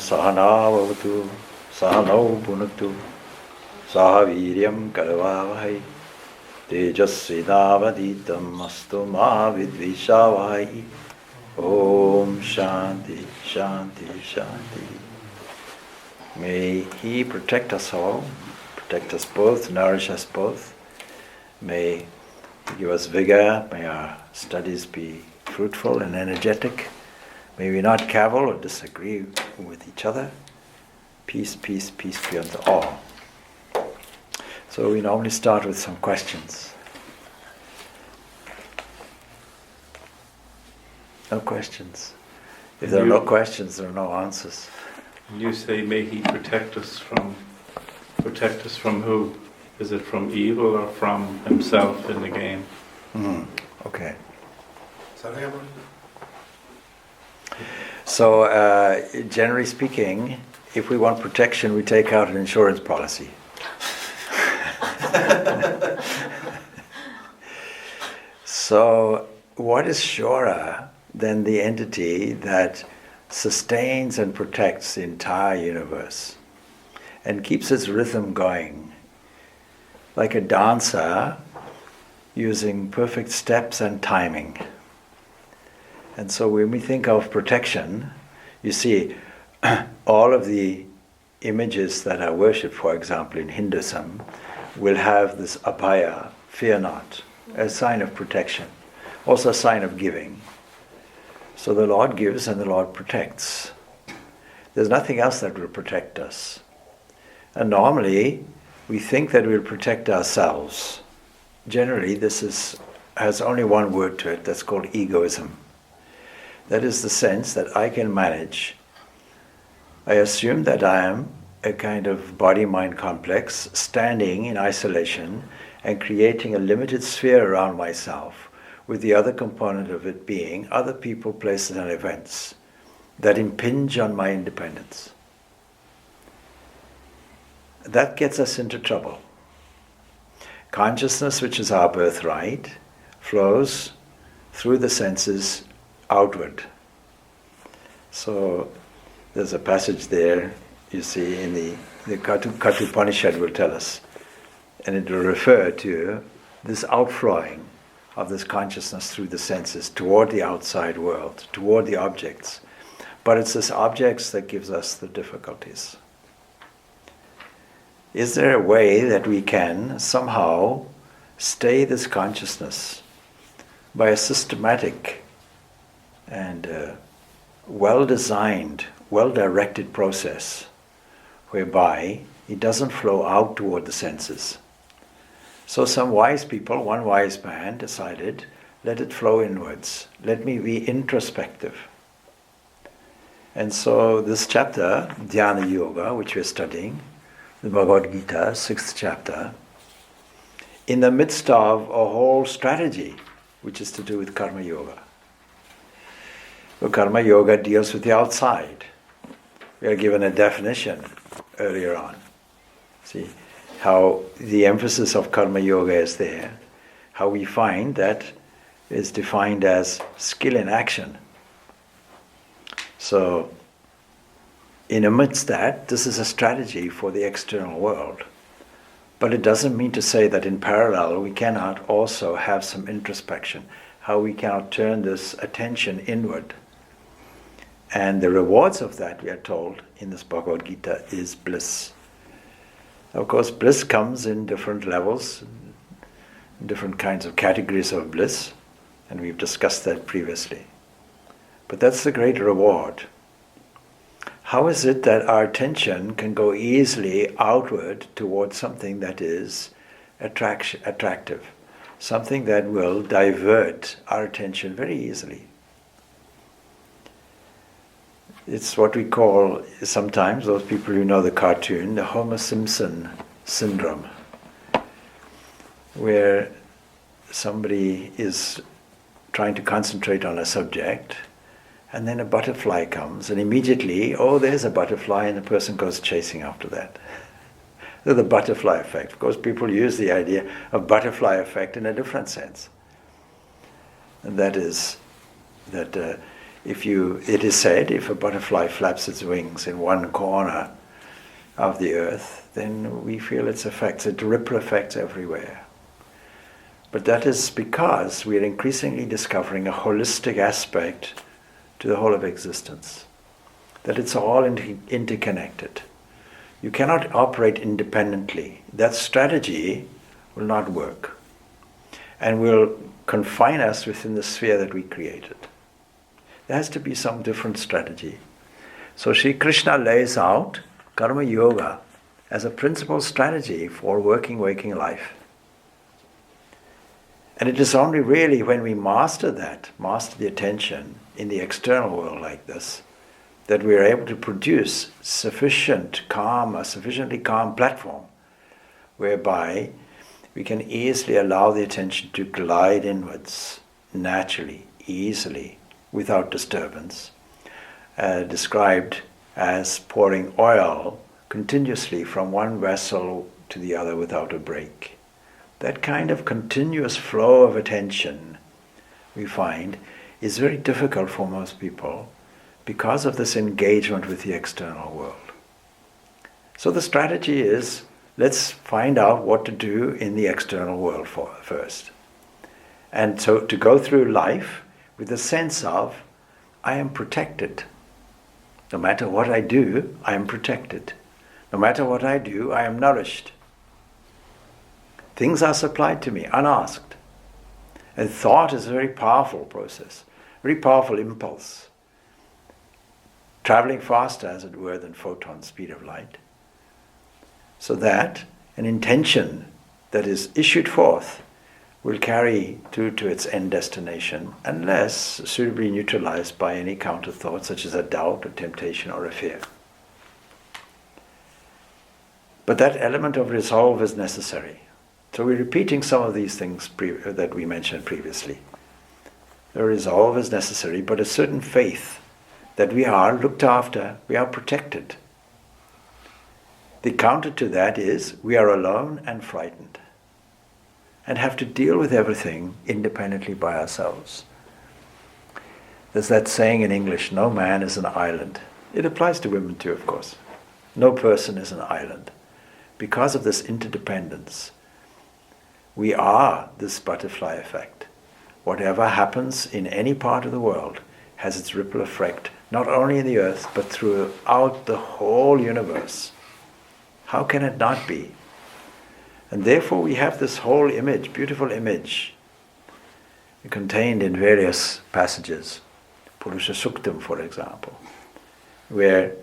Sahana Vavatu Sahanau Punaktu Sahaviryam Karavavahai Tejasvidavaditam Astu Mavidvishavai. Om Shanti, Shanti, Shanti. May He protect us all, protect us both, nourish us both. May He give us vigor, may our studies be fruitful and energetic. May we not cavil or disagree with each other. Peace, peace, peace be unto all. So we normally start with some questions. No questions. If there are no questions, there are no answers. You say, may He protect us from who? Is it from evil or from Himself in the game? Okay. So, generally speaking, if we want protection, we take out an insurance policy. So, what is surer than the entity that sustains and protects the entire universe and keeps its rhythm going, like a dancer using perfect steps and timing? And so when we think of protection, you see, all of the images that are worshipped, for example, in Hinduism, will have this abhaya, fear not, a sign of protection, also a sign of giving. So the Lord gives and the Lord protects. There's nothing else that will protect us. And normally, we think that we'll protect ourselves. Generally, this has only one word to it, that's called egoism. That is the sense that I can manage. I assume that I am a kind of body-mind complex standing in isolation and creating a limited sphere around myself, with the other component of it being other people, places and events that impinge on my independence. That gets us into trouble. Consciousness, which is our birthright, flows through the senses outward. So there's a passage there, you see, in the Kathopanishad will tell us, and it will refer to this outflowing of this consciousness through the senses toward the outside world, toward the objects. But it's this objects that gives us the difficulties. Is there a way that we can somehow stay this consciousness by a systematic and well-designed, well-directed process whereby it doesn't flow out toward the senses? So some wise people, one wise man decided, let it flow inwards. Let me be introspective. And so this chapter, Dhyana Yoga, which we're studying, the Bhagavad Gita, 6th chapter, in the midst of a whole strategy, which is to do with Karma Yoga. So Karma Yoga deals with the outside. We are given a definition earlier on. See how the emphasis of Karma Yoga is there, how we find that is defined as skill in action. So, in amidst that, this is a strategy for the external world. But it doesn't mean to say that in parallel we cannot also have some introspection, how we cannot turn this attention inward. And the rewards of that, we are told in this Bhagavad Gita, is bliss. Of course, bliss comes in different levels, different kinds of categories of bliss, and we've discussed that previously. But that's the great reward. How is it that our attention can go easily outward towards something that is attractive, something that will divert our attention very easily? It's what we call sometimes, those people who know the cartoon, the Homer Simpson syndrome, where somebody is trying to concentrate on a subject, and then a butterfly comes, and immediately, oh, there's a butterfly, and the person goes chasing after that. The butterfly effect. Of course, people use the idea of butterfly effect in a different sense. And that is that It is said, if a butterfly flaps its wings in one corner of the earth, then we feel its effects, it ripple effects everywhere. But that is because we are increasingly discovering a holistic aspect to the whole of existence, that it's all interconnected. You cannot operate independently. That strategy will not work and will confine us within the sphere that we created. There has to be some different strategy. So Sri Krishna lays out karma yoga as a principal strategy for waking life. And it is only really when we master the attention in the external world like this, that we are able to produce a sufficiently calm platform whereby we can easily allow the attention to glide inwards naturally, easily, without disturbance, described as pouring oil continuously from one vessel to the other without a break. That kind of continuous flow of attention, we find, is very difficult for most people because of this engagement with the external world. So the strategy is, let's find out what to do in the external world first. And so to go through life with a sense of, I am protected. No matter what I do, I am protected. No matter what I do, I am nourished. Things are supplied to me unasked. And thought is a very powerful process, very powerful impulse, traveling faster, as it were, than photon speed of light. So that an intention that is issued forth will carry through to its end destination unless suitably neutralized by any counter thought such as a doubt, a temptation, or a fear. But that element of resolve is necessary. So we're repeating some of these things that we mentioned previously. The resolve is necessary, but a certain faith that we are looked after, we are protected. The counter to that is we are alone and frightened and have to deal with everything independently by ourselves. There's that saying in English, no man is an island. It applies to women too, of course. No person is an island. Because of this interdependence, we are this butterfly effect. Whatever happens in any part of the world has its ripple effect, not only in the earth, but throughout the whole universe. How can it not be? And therefore we have this whole image, beautiful image, contained in various passages, Purusha Suktam, for example, where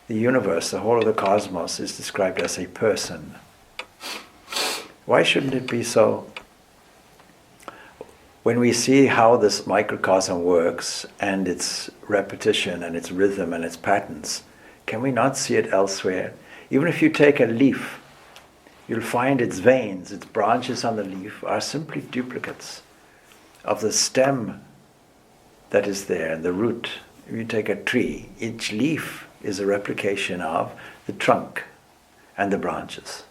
the universe, the whole of the cosmos, is described as a person. Why shouldn't it be so? When we see how this microcosm works, and its repetition, and its rhythm, and its patterns, can we not see it elsewhere? Even if you take a leaf, you'll find its veins, its branches on the leaf are simply duplicates of the stem that is there, and the root. If you take a tree, each leaf is a replication of the trunk and the branches.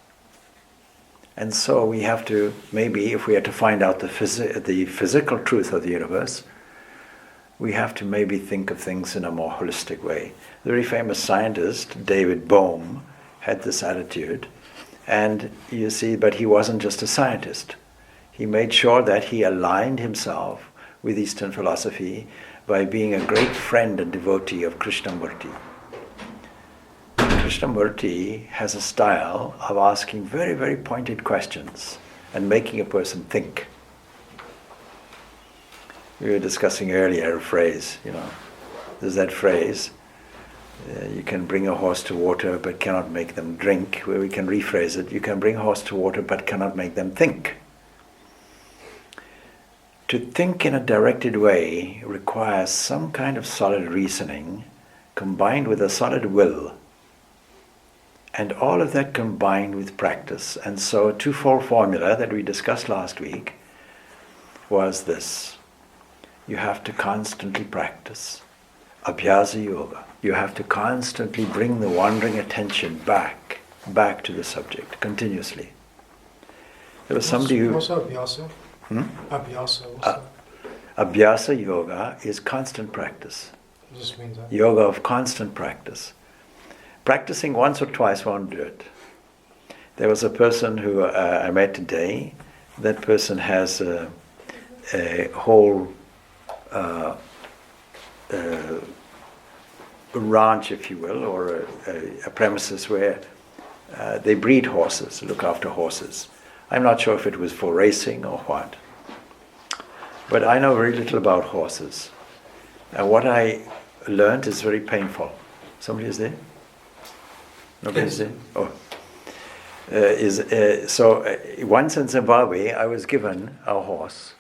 And so we have to, maybe if we are to find out the physical truth of the universe, we have to maybe think of things in a more holistic way. The very famous scientist, David Bohm, had this attitude. And you see, but he wasn't just a scientist. He made sure that he aligned himself with Eastern philosophy by being a great friend and devotee of Krishnamurti. Krishnamurti has a style of asking very, very pointed questions and making a person think. We were discussing earlier a phrase, there's that phrase, you can bring a horse to water but cannot make them drink, where we can rephrase it, you can bring a horse to water but cannot make them think. To think in a directed way requires some kind of solid reasoning combined with a solid will. And all of that combined with practice. And so a twofold formula that we discussed last week was this. You have to constantly practice. Abhyasa yoga. You have to constantly bring the wandering attention back to the subject, continuously. There was somebody who... What's abhyasa? Abhyasa, what's that? Abhyasa yoga is constant practice. What does this mean then? Yoga of constant practice. Practicing once or twice won't do it. There was a person who I met today. That person has a whole ranch, if you will, or a premises where they breed horses, look after horses. I'm not sure if it was for racing or what. But I know very little about horses. And what I learned is very painful. Somebody is there? Nobody's there? Oh. Once in Zimbabwe, I was given a horse.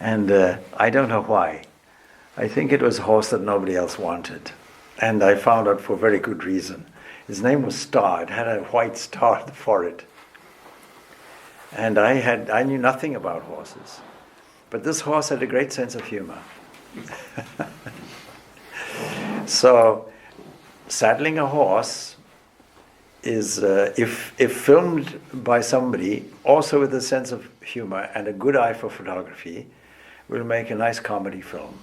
And I don't know why. I think it was a horse that nobody else wanted. And I found out for very good reason. His name was Star. It had a white star on the forehead. And I knew nothing about horses. But this horse had a great sense of humor. So, saddling a horse is, if filmed by somebody, also with a sense of humor and a good eye for photography, will make a nice comedy film.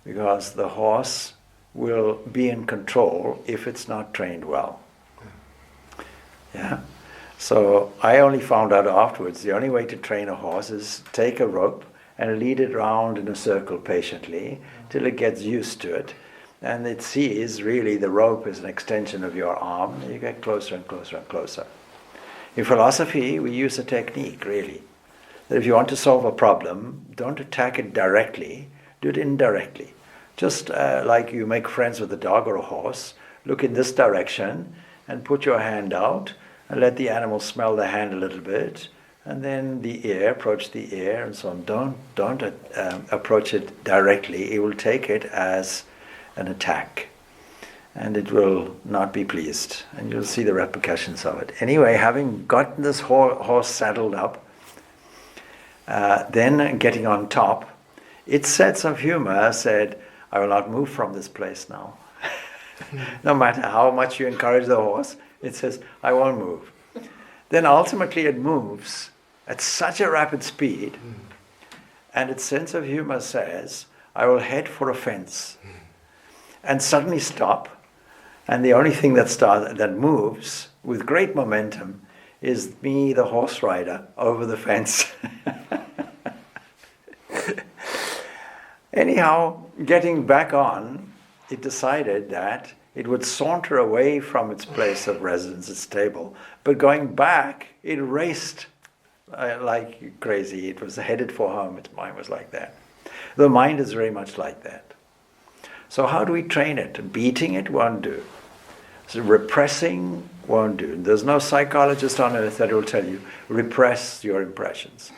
Because the horse will be in control if it's not trained well. Yeah? So I only found out afterwards, the only way to train a horse is take a rope and lead it round in a circle patiently till it gets used to it. And it sees really the rope is an extension of your arm, and you get closer and closer and closer. In philosophy, we use a technique, really. That if you want to solve a problem, don't attack it directly, do it indirectly. Just like you make friends with a dog or a horse, look in this direction and put your hand out and let the animal smell the hand a little bit, and then the ear, approach the ear and so on. Don't approach it directly. It will take it as an attack, and it will not be pleased, and you'll see the repercussions of it. Anyway, having gotten this horse saddled up, then getting on top, its sense of humor said, I will not move from this place now. No matter how much you encourage the horse, it says, I won't move. Then ultimately it moves at such a rapid speed, and its sense of humor says, I will head for a fence. And suddenly stop, and the only thing that moves with great momentum is me, the horse rider, over the fence. Anyhow, getting back on, it decided that it would saunter away from its place of residence, its stable, but going back, it raced like crazy. It was headed for home. Its mind was like that. The mind is very much like that. So how do we train it? Beating it won't do. So repressing won't do. There's no psychologist on earth that will tell you, repress your impressions.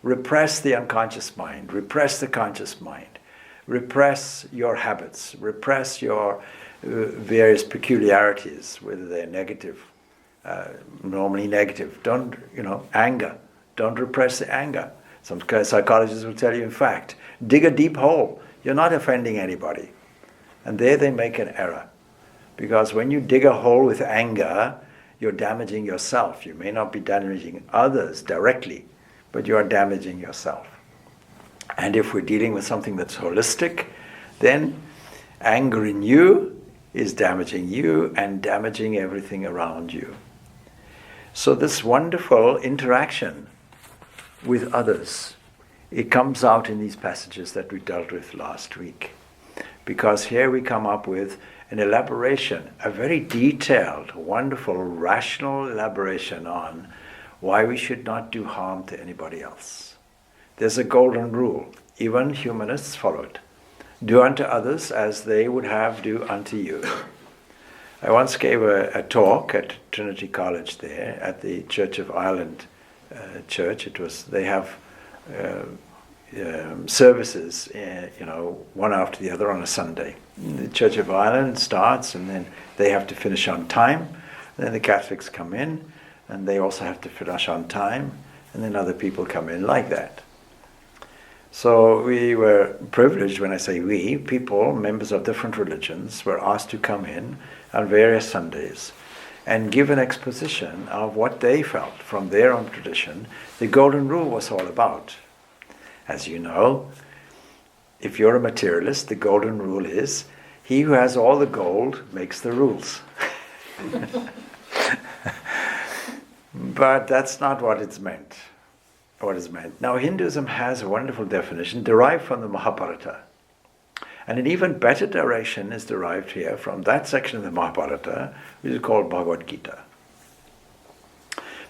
Repress the unconscious mind. Repress the conscious mind. Repress your habits. Repress your various peculiarities, whether they're negative, normally negative. Don't, anger. Don't repress the anger. Some psychologists will tell you, in fact, dig a deep hole. You're not offending anybody. And there they make an error. Because when you dig a hole with anger, you're damaging yourself. You may not be damaging others directly, but you are damaging yourself. And if we're dealing with something that's holistic, then anger in you is damaging you and damaging everything around you. So this wonderful interaction with others, it comes out in these passages that we dealt with last week. Because here we come up with an elaboration, a very detailed, wonderful, rational elaboration on why we should not do harm to anybody else. There's a golden rule. Even humanists follow it. Do unto others as they would have do unto you. I once gave a talk at Trinity College there, at the Church of Ireland church. They have services, one after the other on a Sunday. The Church of Ireland starts, and then they have to finish on time. And then the Catholics come in, and they also have to finish on time, and then other people come in like that. So we were privileged, when I say we, people, members of different religions, were asked to come in on various Sundays and give an exposition of what they felt from their own tradition the Golden Rule was all about. As you know, if you're a materialist, the Golden Rule is, he who has all the gold makes the rules. But that's not what it's meant. What is meant. Now, Hinduism has a wonderful definition derived from the Mahabharata. And an even better direction is derived here from that section of the Mahabharata, which is called Bhagavad Gita.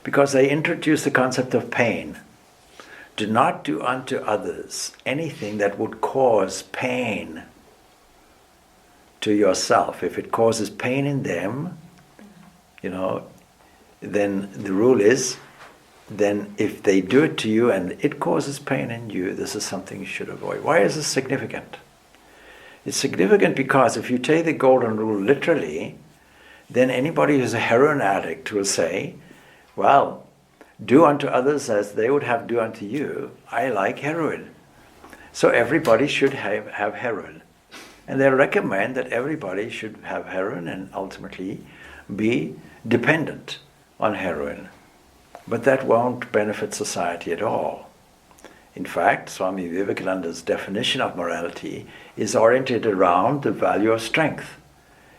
Because they introduce the concept of pain. Do not do unto others anything that would cause pain to yourself. If it causes pain in them, then the rule is, then if they do it to you and it causes pain in you, this is something you should avoid. Why is this significant? It's significant because if you take the Golden Rule literally, then anybody who's a heroin addict will say, well, do unto others as they would have do unto you. I like heroin. So everybody should have heroin. And they recommend that everybody should have heroin and ultimately be dependent on heroin. But that won't benefit society at all. In fact, Swami Vivekananda's definition of morality is oriented around the value of strength.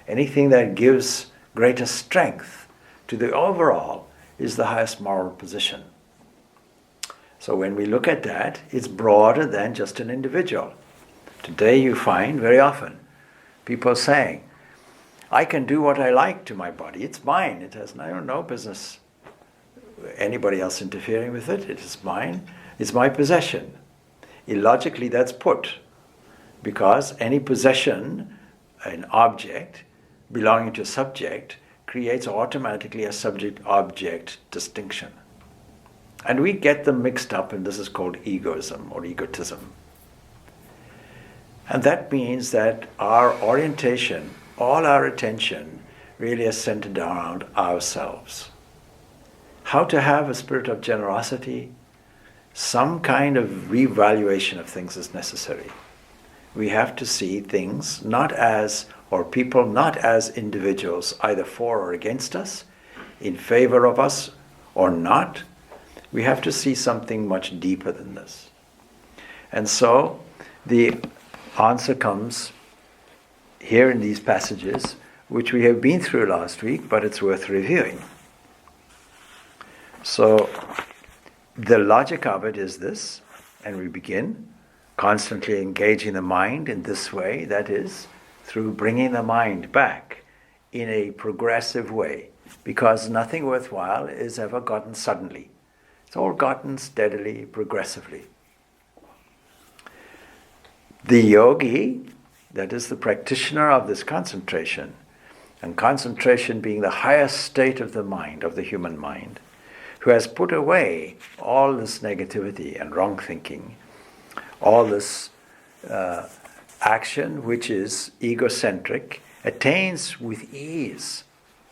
Anything that gives greater strength to the overall is the highest moral position. So when we look at that, it's broader than just an individual. Today you find very often people saying, I can do what I like to my body. It's mine. It has no business anybody else interfering with it. It is mine. It's my possession. Illogically, that's put, because any possession, an object belonging to a subject, creates automatically a subject-object distinction. And we get them mixed up, and this is called egoism or egotism. And that means that our orientation, all our attention, really is centered around ourselves. How to have a spirit of generosity, some kind of revaluation of things is necessary. We have to see things not as, or people not as individuals, either for or against us, in favor of us or not. We have to see something much deeper than this. And so the answer comes here in these passages, which we have been through last week, but it's worth reviewing. So the logic of it is this, and we begin constantly engaging the mind in this way, that is, through bringing the mind back in a progressive way, because nothing worthwhile is ever gotten suddenly. It's all gotten steadily, progressively. The yogi, that is the practitioner of this concentration, and concentration being the highest state of the mind, of the human mind, who has put away all this negativity and wrong thinking, all this action which is egocentric, attains with ease,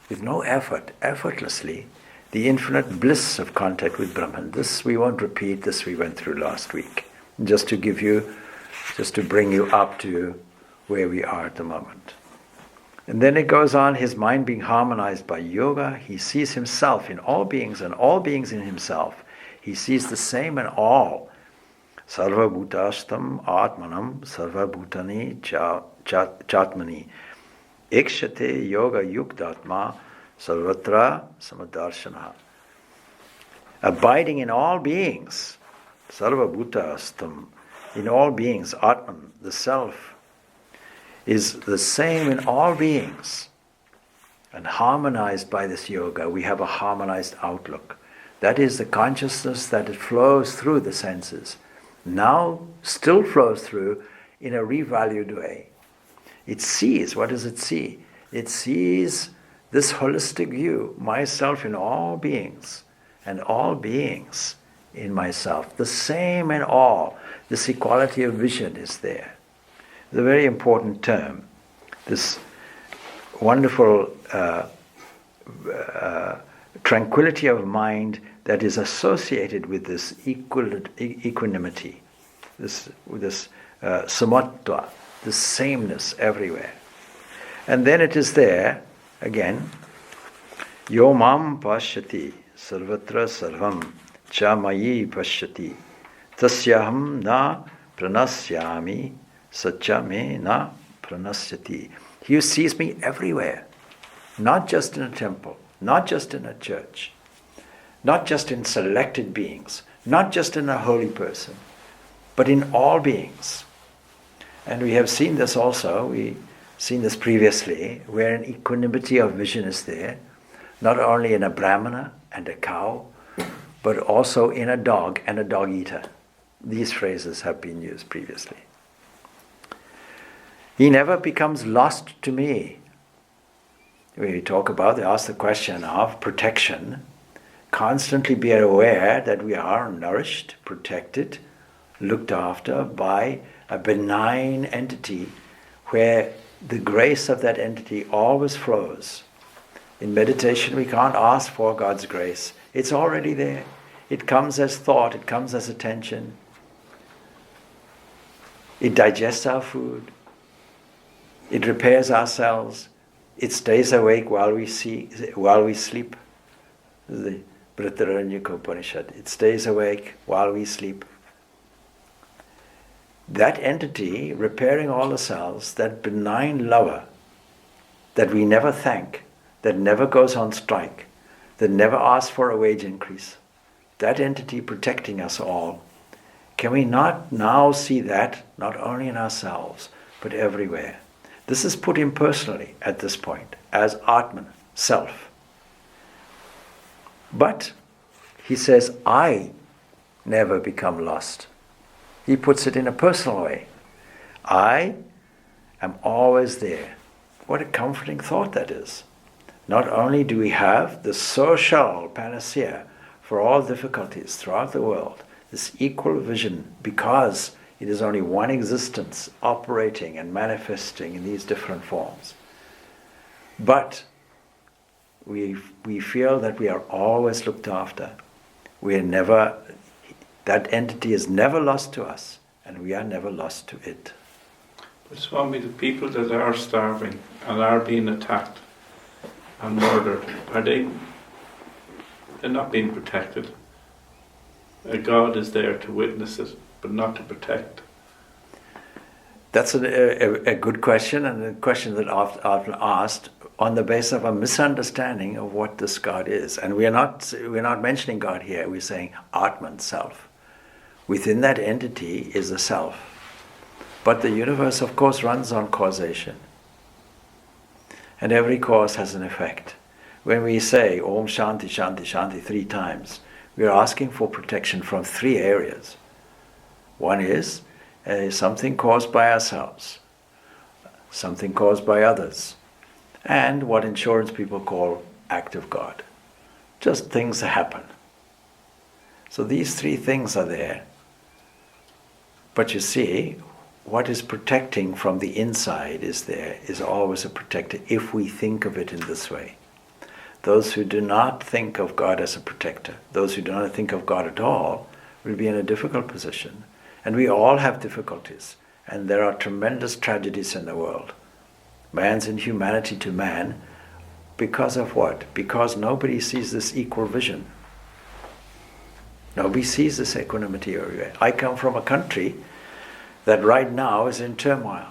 with no effort, effortlessly, the infinite bliss of contact with Brahman. This we won't repeat, this we went through last week, just to bring you up to where we are at the moment. And then it goes on, his mind being harmonized by yoga, he sees himself in all beings and all beings in himself. He sees the same in all. Sarva bhutastam atmanam sarva bhutani chatmani ekshate yoga yuktatma sarvatra samadarshana. Abiding in all beings, sarva bhutastam, in all beings, atman, the self, is the same in all beings. And harmonized by this yoga, we have a harmonized outlook. That is the consciousness that it flows through the senses. Now still flows through in a revalued way. It sees, what does it see? It sees this holistic view, myself in all beings, and all beings in myself, the same in all. This equality of vision is there. It's a very important term. This wonderful tranquility of mind that is associated with this equanimity, this samatva, this sameness everywhere. And then it is there, again, Yo mam pashyati sarvatra sarvam cha mayi pashyati tasyaham na pranasyami satya me na pranasyati. He sees me everywhere, not just in a temple, not just in a church, not just in selected beings, not just in a holy person, but in all beings. And we have seen this also, we've seen this previously, where an equanimity of vision is there, not only in a brahmana and a cow, but also in a dog and a dog eater. These phrases have been used previously. He never becomes lost to me. We talk about, they ask the question of protection. Constantly be aware that we are nourished, protected, looked after by a benign entity where the grace of that entity always flows. In meditation we can't ask for God's grace. It's already there. It comes as thought, it comes as attention. It digests our food. It repairs our cells. It stays awake while we sleep. The Brihadaranyaka Upanishad. It stays awake while we sleep. That entity repairing all the cells, that benign lover that we never thank, that never goes on strike, that never asks for a wage increase, that entity protecting us all, can we not now see that not only in ourselves but everywhere? This is put impersonally at this point as Atman, self. But he says, I never become lost. He puts it in a personal way. I am always there. What a comforting thought that is. Not only do we have the social panacea for all difficulties throughout the world, this equal vision, because it is only one existence operating and manifesting in these different forms. But we feel that we are always looked after. That entity is never lost to us, and we are never lost to it. But Swami, the people that are starving and are being attacked and murdered, they're not being protected. God is there to witness it, but not to protect. That's a good question, and a question that often asked on the basis of a misunderstanding of what this God is. And we're not mentioning God here. We're saying Atman, self. Within that entity is a self. But the universe, of course, runs on causation. And every cause has an effect. When we say Om Shanti Shanti Shanti 3 times, we are asking for protection from 3 areas. One is something caused by ourselves, something caused by others, and what insurance people call act of God. Just things that happen. So these 3 things are there. But you see, what is protecting from the inside is always a protector if we think of it in this way. Those who do not think of God as a protector, those who do not think of God at all, will be in a difficult position. And we all have difficulties, and there are tremendous tragedies in the world. Man's inhumanity to man, because of what? Because nobody sees this equal vision. Nobody sees this equanimity everywhere. I come from a country that right now is in turmoil.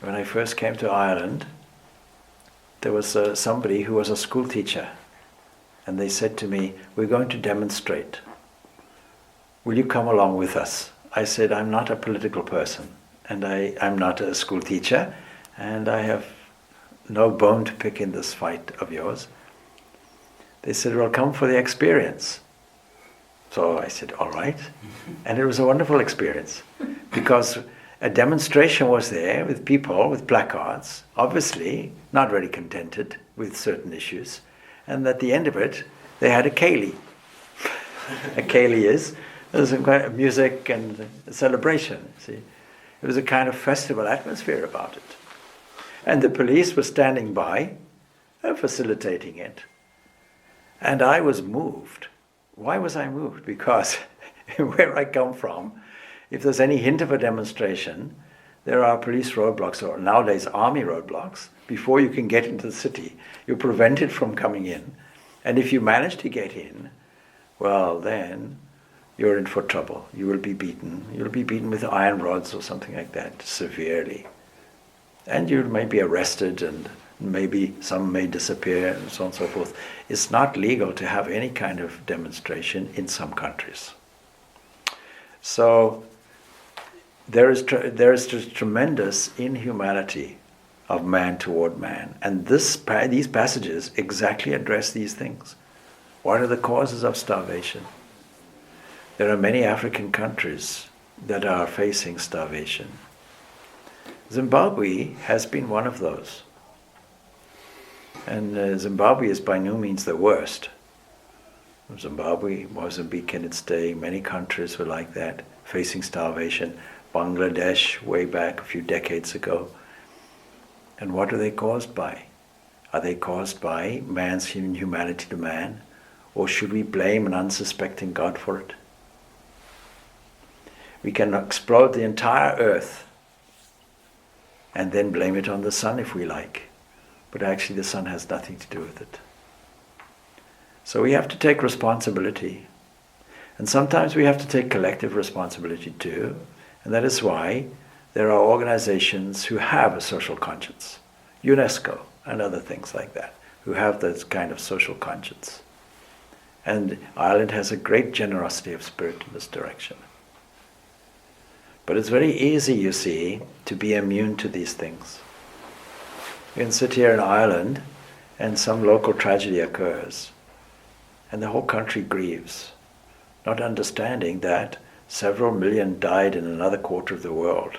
When I first came to Ireland, there was somebody who was a school teacher, and they said to me, "We're going to demonstrate. Will you come along with us?" I said, "I'm not a political person, and I'm not a school teacher, and I have no bone to pick in this fight of yours." They said, "Well, come for the experience." So I said, "All right." And it was a wonderful experience, because a demonstration was there with people with placards, obviously not very contented with certain issues, and at the end of it, they had a ceilidh. A ceilidh is some kind of music and celebration. See, it was a kind of festival atmosphere about it, and the police were standing by, facilitating it, and I was moved. Why was I moved? Because where I come from, if there's any hint of a demonstration, there are police roadblocks, or nowadays army roadblocks. Before you can get into the city, you're prevented from coming in. And if you manage to get in, well, then you're in for trouble. You will be beaten. You'll be beaten with iron rods or something like that, severely. And you may be arrested, and maybe some may disappear, and so on and so forth. It's not legal to have any kind of demonstration in some countries. So there is just tremendous inhumanity of man toward man. And these passages exactly address these things. What are the causes of starvation? There are many African countries that are facing starvation. Zimbabwe has been one of those. And Zimbabwe is by no means the worst. Zimbabwe, Mozambique in its day, many countries were like that, facing starvation. Bangladesh, way back a few decades ago. And what are they caused by? Are they caused by man's inhumanity to man? Or should we blame an unsuspecting God for it? We can explode the entire earth and then blame it on the sun if we like. But actually the sun has nothing to do with it. So we have to take responsibility. And sometimes we have to take collective responsibility too. And that is why there are organizations who have a social conscience. UNESCO and other things like that, who have this kind of social conscience. And Ireland has a great generosity of spirit in this direction. But it's very easy, you see, to be immune to these things. You can sit here in Ireland and some local tragedy occurs and the whole country grieves, not understanding that several million died in another quarter of the world,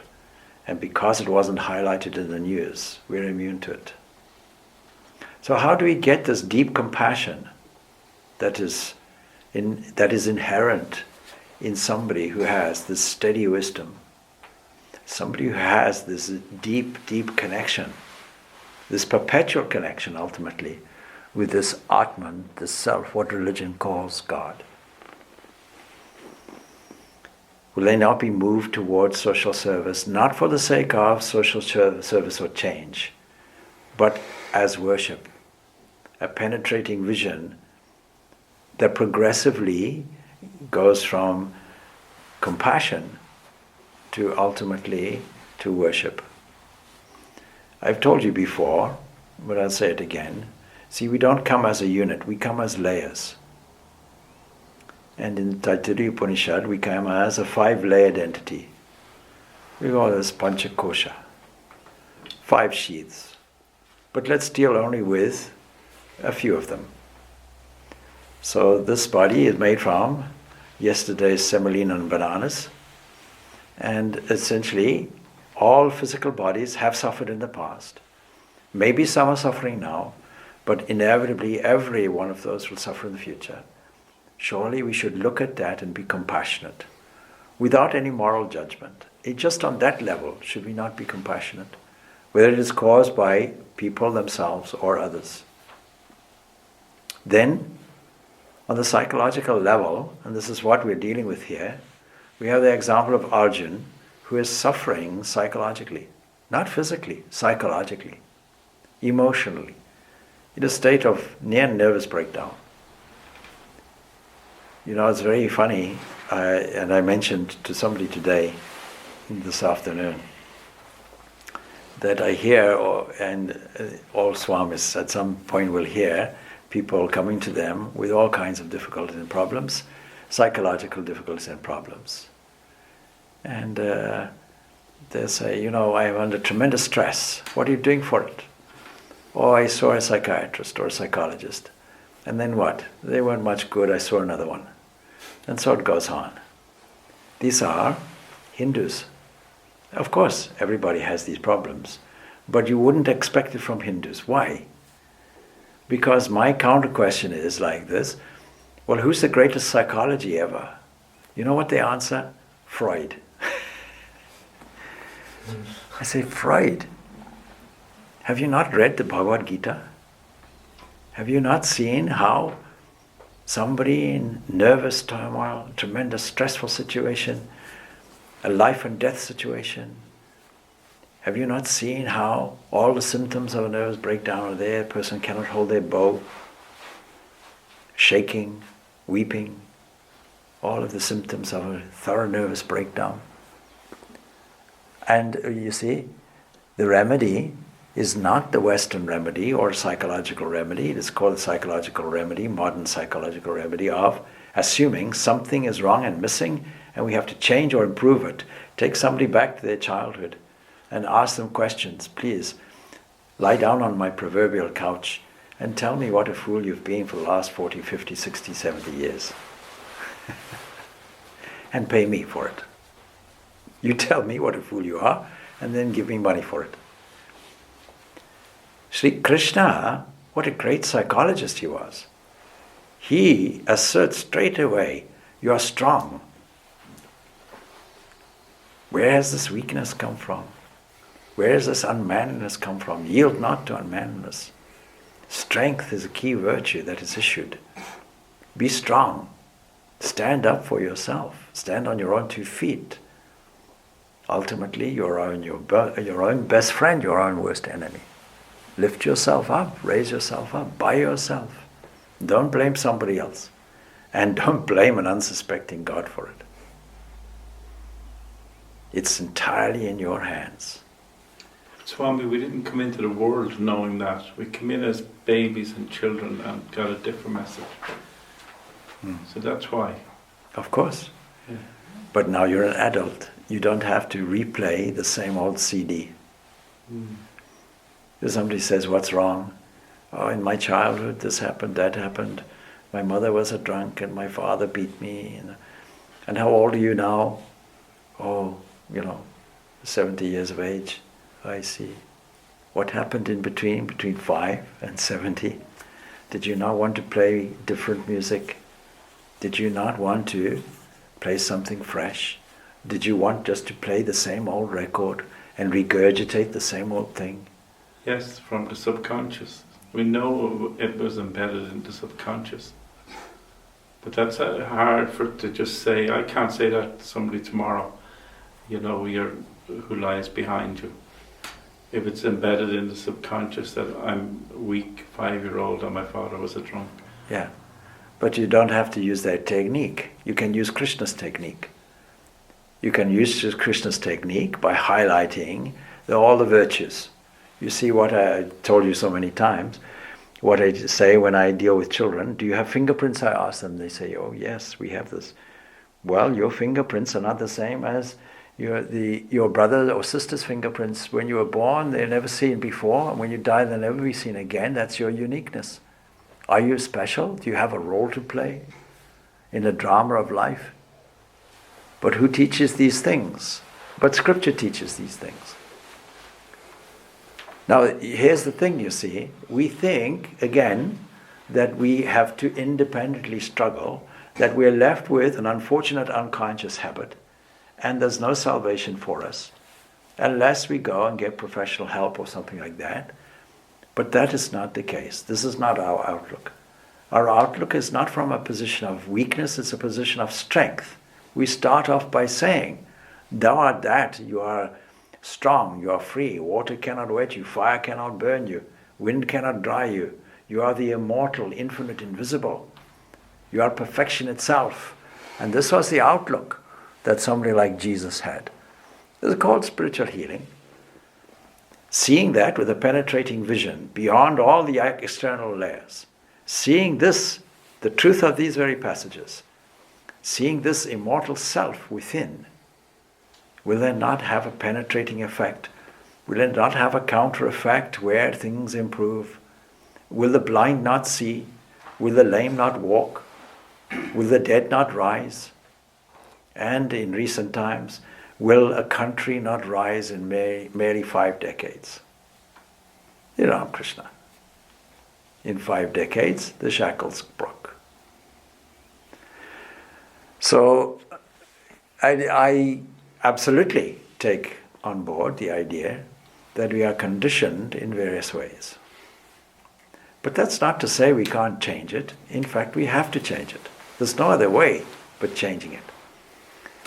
and because it wasn't highlighted in the news, we're immune to it. So how do we get this deep compassion that is inherent in somebody who has this steady wisdom, somebody who has this deep, deep connection, this perpetual connection ultimately with this Atman, this self, what religion calls God? Will they not be moved towards social service, not for the sake of social service or change, but as worship, a penetrating vision that progressively goes from compassion to ultimately to worship? I've told you before, but I'll say it again. See, we don't come as a unit, we come as layers. And in the Taittiriya Upanishad, we come as a 5-layered entity. We call this Panchakosha, 5 sheaths. But let's deal only with a few of them. So this body is made from yesterday's semolina and bananas. And essentially, all physical bodies have suffered in the past. Maybe some are suffering now, but inevitably every one of those will suffer in the future. Surely we should look at that and be compassionate, without any moral judgment. Just on that level, should we not be compassionate? Whether it is caused by people themselves or others. Then, on the psychological level, and this is what we're dealing with here, we have the example of Arjun, who is suffering psychologically, not physically, psychologically, emotionally, in a state of near nervous breakdown. You know, it's very funny, and I mentioned to somebody today, this afternoon, that I hear, and all Swamis at some point will hear, people coming to them with all kinds of difficulties and problems, psychological difficulties and problems. And they say, you know, I am under tremendous stress. What are you doing for it? Oh, I saw a psychiatrist or a psychologist. And then what? They weren't much good, I saw another one. And so it goes on. These are Hindus. Of course, everybody has these problems, but you wouldn't expect it from Hindus. Why? Because my counter question is like this: well, who's the greatest psychology ever? You know what they answer? Freud. I say, Freud, have you not read the Bhagavad Gita? Have you not seen how somebody in nervous turmoil, tremendous stressful situation, a life and death situation, Have you not seen how all the symptoms of a nervous breakdown are there? A person cannot hold their bow, shaking, weeping, all of the symptoms of a thorough nervous breakdown. And you see, the remedy is not the Western remedy or psychological remedy. It is called the psychological remedy, modern psychological remedy of assuming something is wrong and missing and we have to change or improve it. Take somebody back to their childhood and ask them questions. Please, lie down on my proverbial couch and tell me what a fool you've been for the last 40, 50, 60, 70 years. And pay me for it. You tell me what a fool you are and then give me money for it. Sri Krishna, what a great psychologist he was. He asserts straight away, you are strong. Where has this weakness come from? Where has this unmanliness come from? Yield not to unmanliness. Strength is a key virtue that is issued. Be strong. Stand up for yourself. Stand on your own 2 feet. Ultimately, your own best friend, your own worst enemy. Lift yourself up, raise yourself up by yourself. Don't blame somebody else. And don't blame an unsuspecting God for it. It's entirely in your hands. Swami, we didn't come into the world knowing that. We came in as babies and children and got a different message. So that's why. Of course. Yeah. But now you're an adult. You don't have to replay the same old CD. If somebody says, what's wrong? Oh, in my childhood this happened, that happened. My mother was a drunk and my father beat me. And how old are you now? Oh, 70 years of age. I see. What happened in between 5 and 70? Did you not want to play different music? Did you not want to play something fresh? Did you want just to play the same old record and regurgitate the same old thing? Yes, from the subconscious. We know it was embedded in the subconscious. But that's hard for to just say. I can't say that to somebody tomorrow, who lies behind you. If it's embedded in the subconscious that I'm a weak 5-year-old and my father was a drunk. Yeah, but you don't have to use that technique. You can use Krishna's technique. You can use Krishna's technique by highlighting all the virtues. You see what I told you so many times, what I say when I deal with children. Do you have fingerprints? I ask them. They say, oh yes, we have this. Well, your fingerprints are not the same as your brother or sister's fingerprints. When you were born, they're never seen before, and when you die, they'll never be seen again. That's your uniqueness. Are you special? Do you have a role to play in the drama of life? But who teaches these things? But Scripture teaches these things. Now, here's the thing, you see. We think, again, that we have to independently struggle, that we're left with an unfortunate unconscious habit, and there's no salvation for us, unless we go and get professional help or something like that. But that is not the case. This is not our outlook. Our outlook is not from a position of weakness, it's a position of strength. We start off by saying, thou art that, you are strong, you are free, water cannot wet you, fire cannot burn you, wind cannot dry you, you are the immortal, infinite, invisible. You are perfection itself. And this was the outlook that somebody like Jesus had. This is called spiritual healing. Seeing that with a penetrating vision beyond all the external layers, seeing this, the truth of these very passages, seeing this immortal self within, will then not have a penetrating effect? Will it not have a counter effect where things improve? Will the blind not see? Will the lame not walk? Will the dead not rise? And in recent times, will a country not rise in merely 5 decades? Krishna. In 5 decades, the shackles broke. So I absolutely take on board the idea that we are conditioned in various ways. But that's not to say we can't change it. In fact, we have to change it. There's no other way but changing it.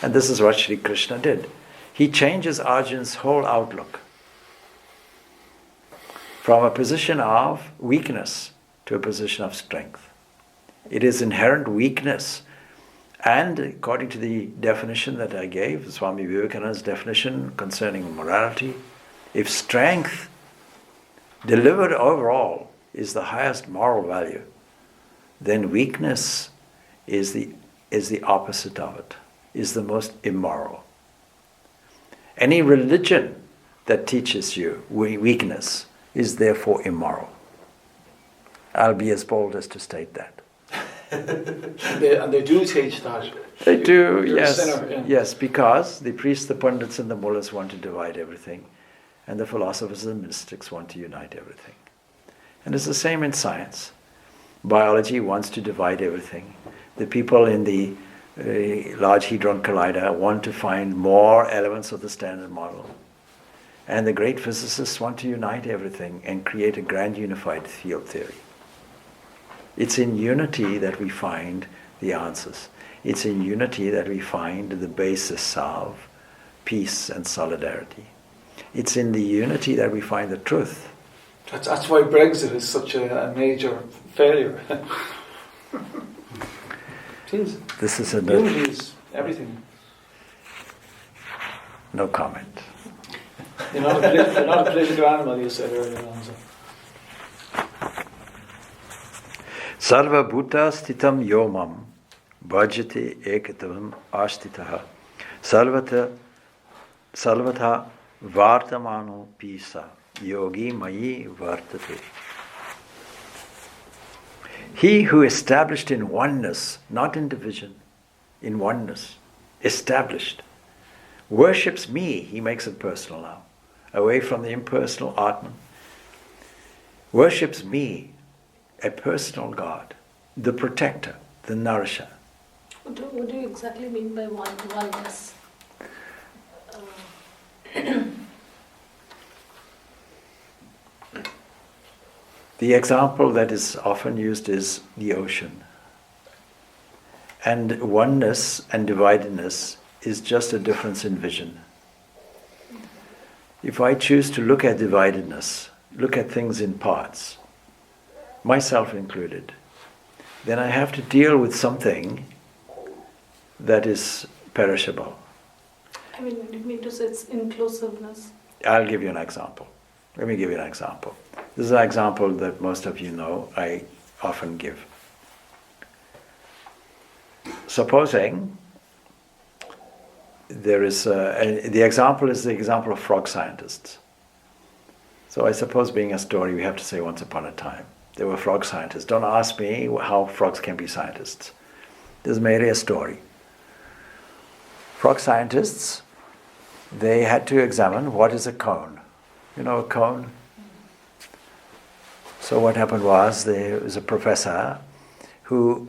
And this is what Sri Krishna did. He changes Arjun's whole outlook. from a position of weakness to a position of strength. It is inherent weakness. And according to the definition that I gave, Swami Vivekananda's definition concerning morality, if strength delivered overall is the highest moral value, then weakness is the opposite of it, is the most immoral. Any religion that teaches you weakness is therefore immoral. I'll be as bold as to state that. And they do teach that. They do, You're yes. a sinner, yeah. Yes, because the priests, the pundits and the mullahs want to divide everything, and the philosophers and mystics want to unite everything. And it's the same in science. Biology wants to divide everything. The people in the Large Hadron Collider want to find more elements of the Standard Model. And the great physicists want to unite everything and create a grand unified field theory. It's in unity that we find the answers. It's in unity that we find the basis of peace and solidarity. It's in the unity that we find the truth. That's why Brexit is such a major failure. It is. This is Unity is everything. no comment. You're not a political animal, you said earlier on. So. Sarva bhuta stitam yomam bhajate ekatavam ashtitaha sarvatha vartamano pisa yogi mayi vartate. He who established in oneness, not in division, in oneness, established, worships me, he makes it personal now, away from the impersonal Atman, worships me, a personal God, the protector, the nourisher. What do you exactly mean by oneness? The example that is often used is the ocean. And oneness and dividedness is just a difference in vision. If I choose to look at dividedness, look at things in parts, myself included, then I have to deal with something that is perishable. I mean, what do you mean to say it's inclusiveness? I'll give you an example. Let me give you an example. This is an example that most of you know I often give. Supposing there is the example is the example of frog scientists. So I suppose, being a story, we have to say once upon a time there were frog scientists. Don't ask me how frogs can be scientists. This is merely a story. Frog scientists, they had to examine what is a cone. You know a cone? So what happened was there was a professor who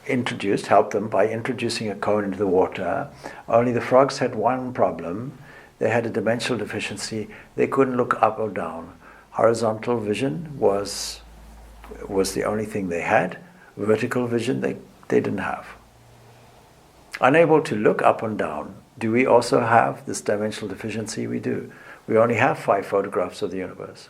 helped them by introducing a cone into the water. Only the frogs had one problem. They had a dimensional deficiency. They couldn't look up or down. Horizontal vision was the only thing they had. Vertical vision they didn't have. Unable to look up and down. Do we also have this dimensional deficiency? We do. We only have 5 photographs of the universe.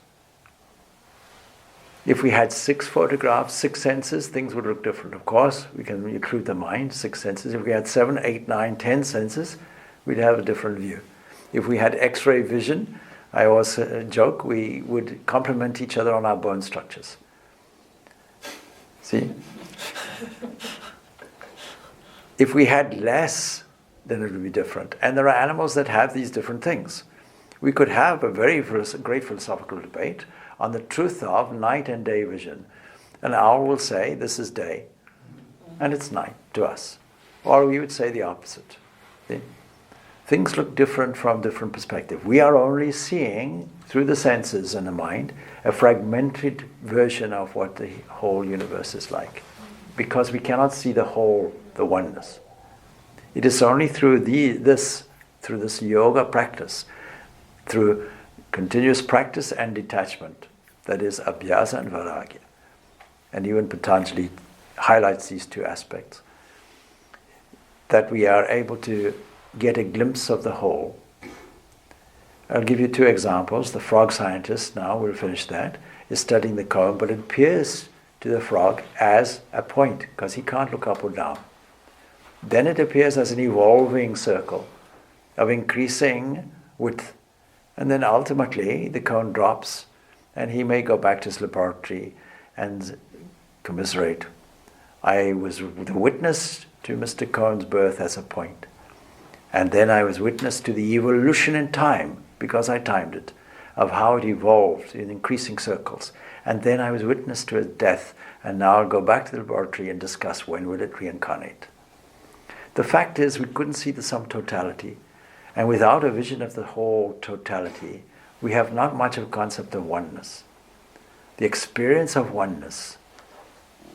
If we had 6 photographs, 6 senses, things would look different. Of course, we can include the mind, 6 senses. If we had 7, 8, 9, 10 senses, we'd have a different view. If we had X-ray vision, I always joke, we would complement each other on our bone structures. See? If we had less, then it would be different. And there are animals that have these different things. We could have a very great philosophical debate on the truth of night and day vision. An owl will say, this is day, and it's night to us. Or we would say the opposite. See? Things look different from different perspectives. We are only seeing, through the senses and the mind, a fragmented version of what the whole universe is like. Because we cannot see the whole, the oneness. It is only through this yoga practice, through continuous practice and detachment, that is abhyasa and vairagya. And even Patanjali highlights these 2 aspects, that we are able to get a glimpse of the whole I'll give you two examples. The frog scientist, now we'll finish that, is studying the cone, but it appears to the frog as a point, because he can't look up or down. Then it appears as an evolving circle of increasing width. And then ultimately the cone drops, and he may go back to his laboratory and commiserate. I was the witness to Mr. Cone's birth as a point. And then I was witness to the evolution in time, because I timed it, of how it evolved in increasing circles. And then I was witness to his death, and now I'll go back to the laboratory and discuss when will it reincarnate. The fact is, we couldn't see the sum totality. And without a vision of the whole totality, we have not much of a concept of oneness. The experience of oneness,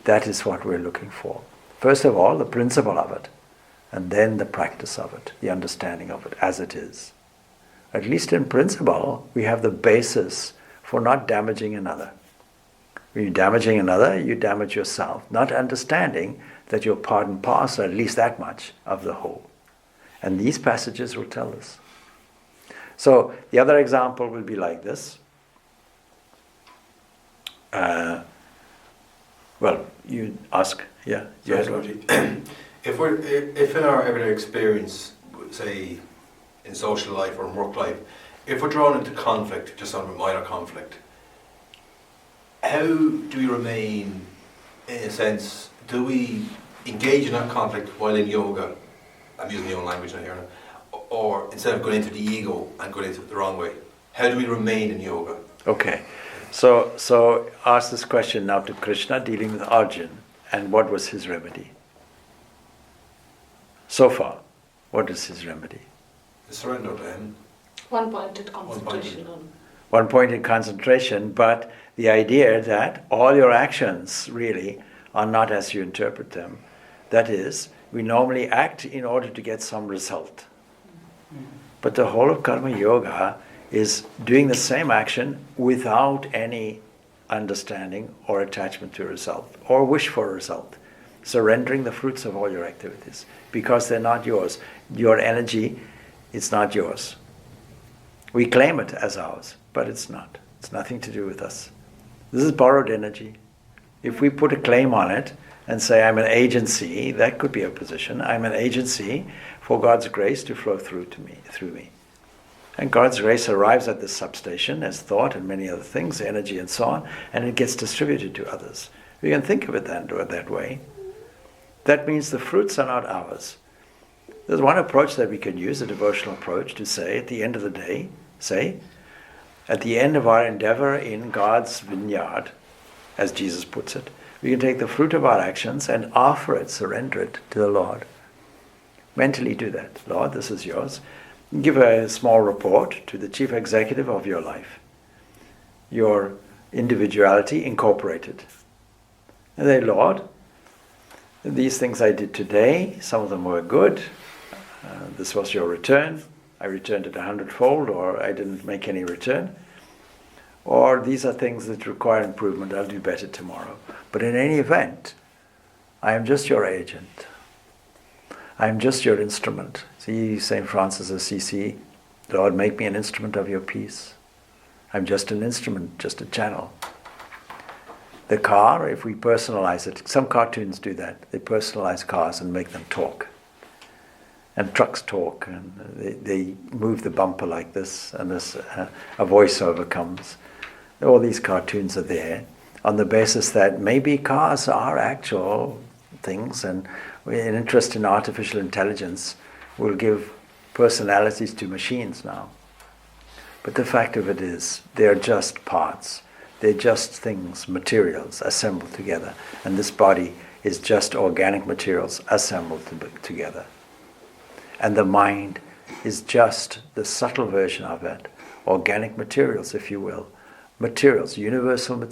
that is what we're looking for. First of all, the principle of it, and then the practice of it, the understanding of it as it is. At least in principle, we have the basis for not damaging another. When you're damaging another, you damage yourself, not understanding that you're part and parcel, at least that much, of the whole. And these passages will tell us. So the other example will be like this. Well, you ask, yeah. Yes, if in our everyday experience, say in social life or in work life, if we're drawn into conflict, just on a minor conflict, how do we remain, in a sense, do we engage in that conflict while in yoga? I'm using my own language now here now. Or instead of going into the ego and going into it the wrong way, how do we remain in yoga? Okay, so ask this question now to Krishna dealing with Arjun, and what was his remedy? So far, what is his remedy? Surrender to him. One-pointed concentration on. One-pointed concentration, but the idea that all your actions really are not as you interpret them. That is, we normally act in order to get some result. But the whole of Karma Yoga is doing the same action without any understanding or attachment to a result, or wish for a result. Surrendering the fruits of all your activities, because they're not yours. Your energy, it's not yours. We claim it as ours, but it's not. It's nothing to do with us. This is borrowed energy. If we put a claim on it and say, I'm an agency, that could be a position. I'm an agency for God's grace to flow through me. And God's grace arrives at this substation as thought and many other things, energy and so on, and it gets distributed to others. We can think of it that way. That means the fruits are not ours. There's one approach that we can use, a devotional approach, to say at the end of the day, at the end of our endeavor in God's vineyard, as Jesus puts it, we can take the fruit of our actions and offer it, surrender it to the Lord. Mentally do that. Lord, this is yours. Give a small report to the chief executive of your life. Your individuality incorporated. And say, Lord, these things I did today, some of them were good. This was your return. I returned it 100-fold, or I didn't make any return. Or these are things that require improvement. I'll do better tomorrow. But in any event, I am just your agent. I am just your instrument. See St. Francis of Assisi, Lord, make me an instrument of your peace. I'm just an instrument, just a channel. The car, if we personalize it, some cartoons do that. They personalize cars and make them talk. And trucks talk, and they move the bumper like this, and this a voiceover comes. All these cartoons are there on the basis that maybe cars are actual things, and an interest in artificial intelligence will give personalities to machines now. But the fact of it is, they're just parts. They're just things, materials assembled together. And this body is just organic materials assembled together. And the mind is just the subtle version of it. Organic materials, if you will. Materials, universal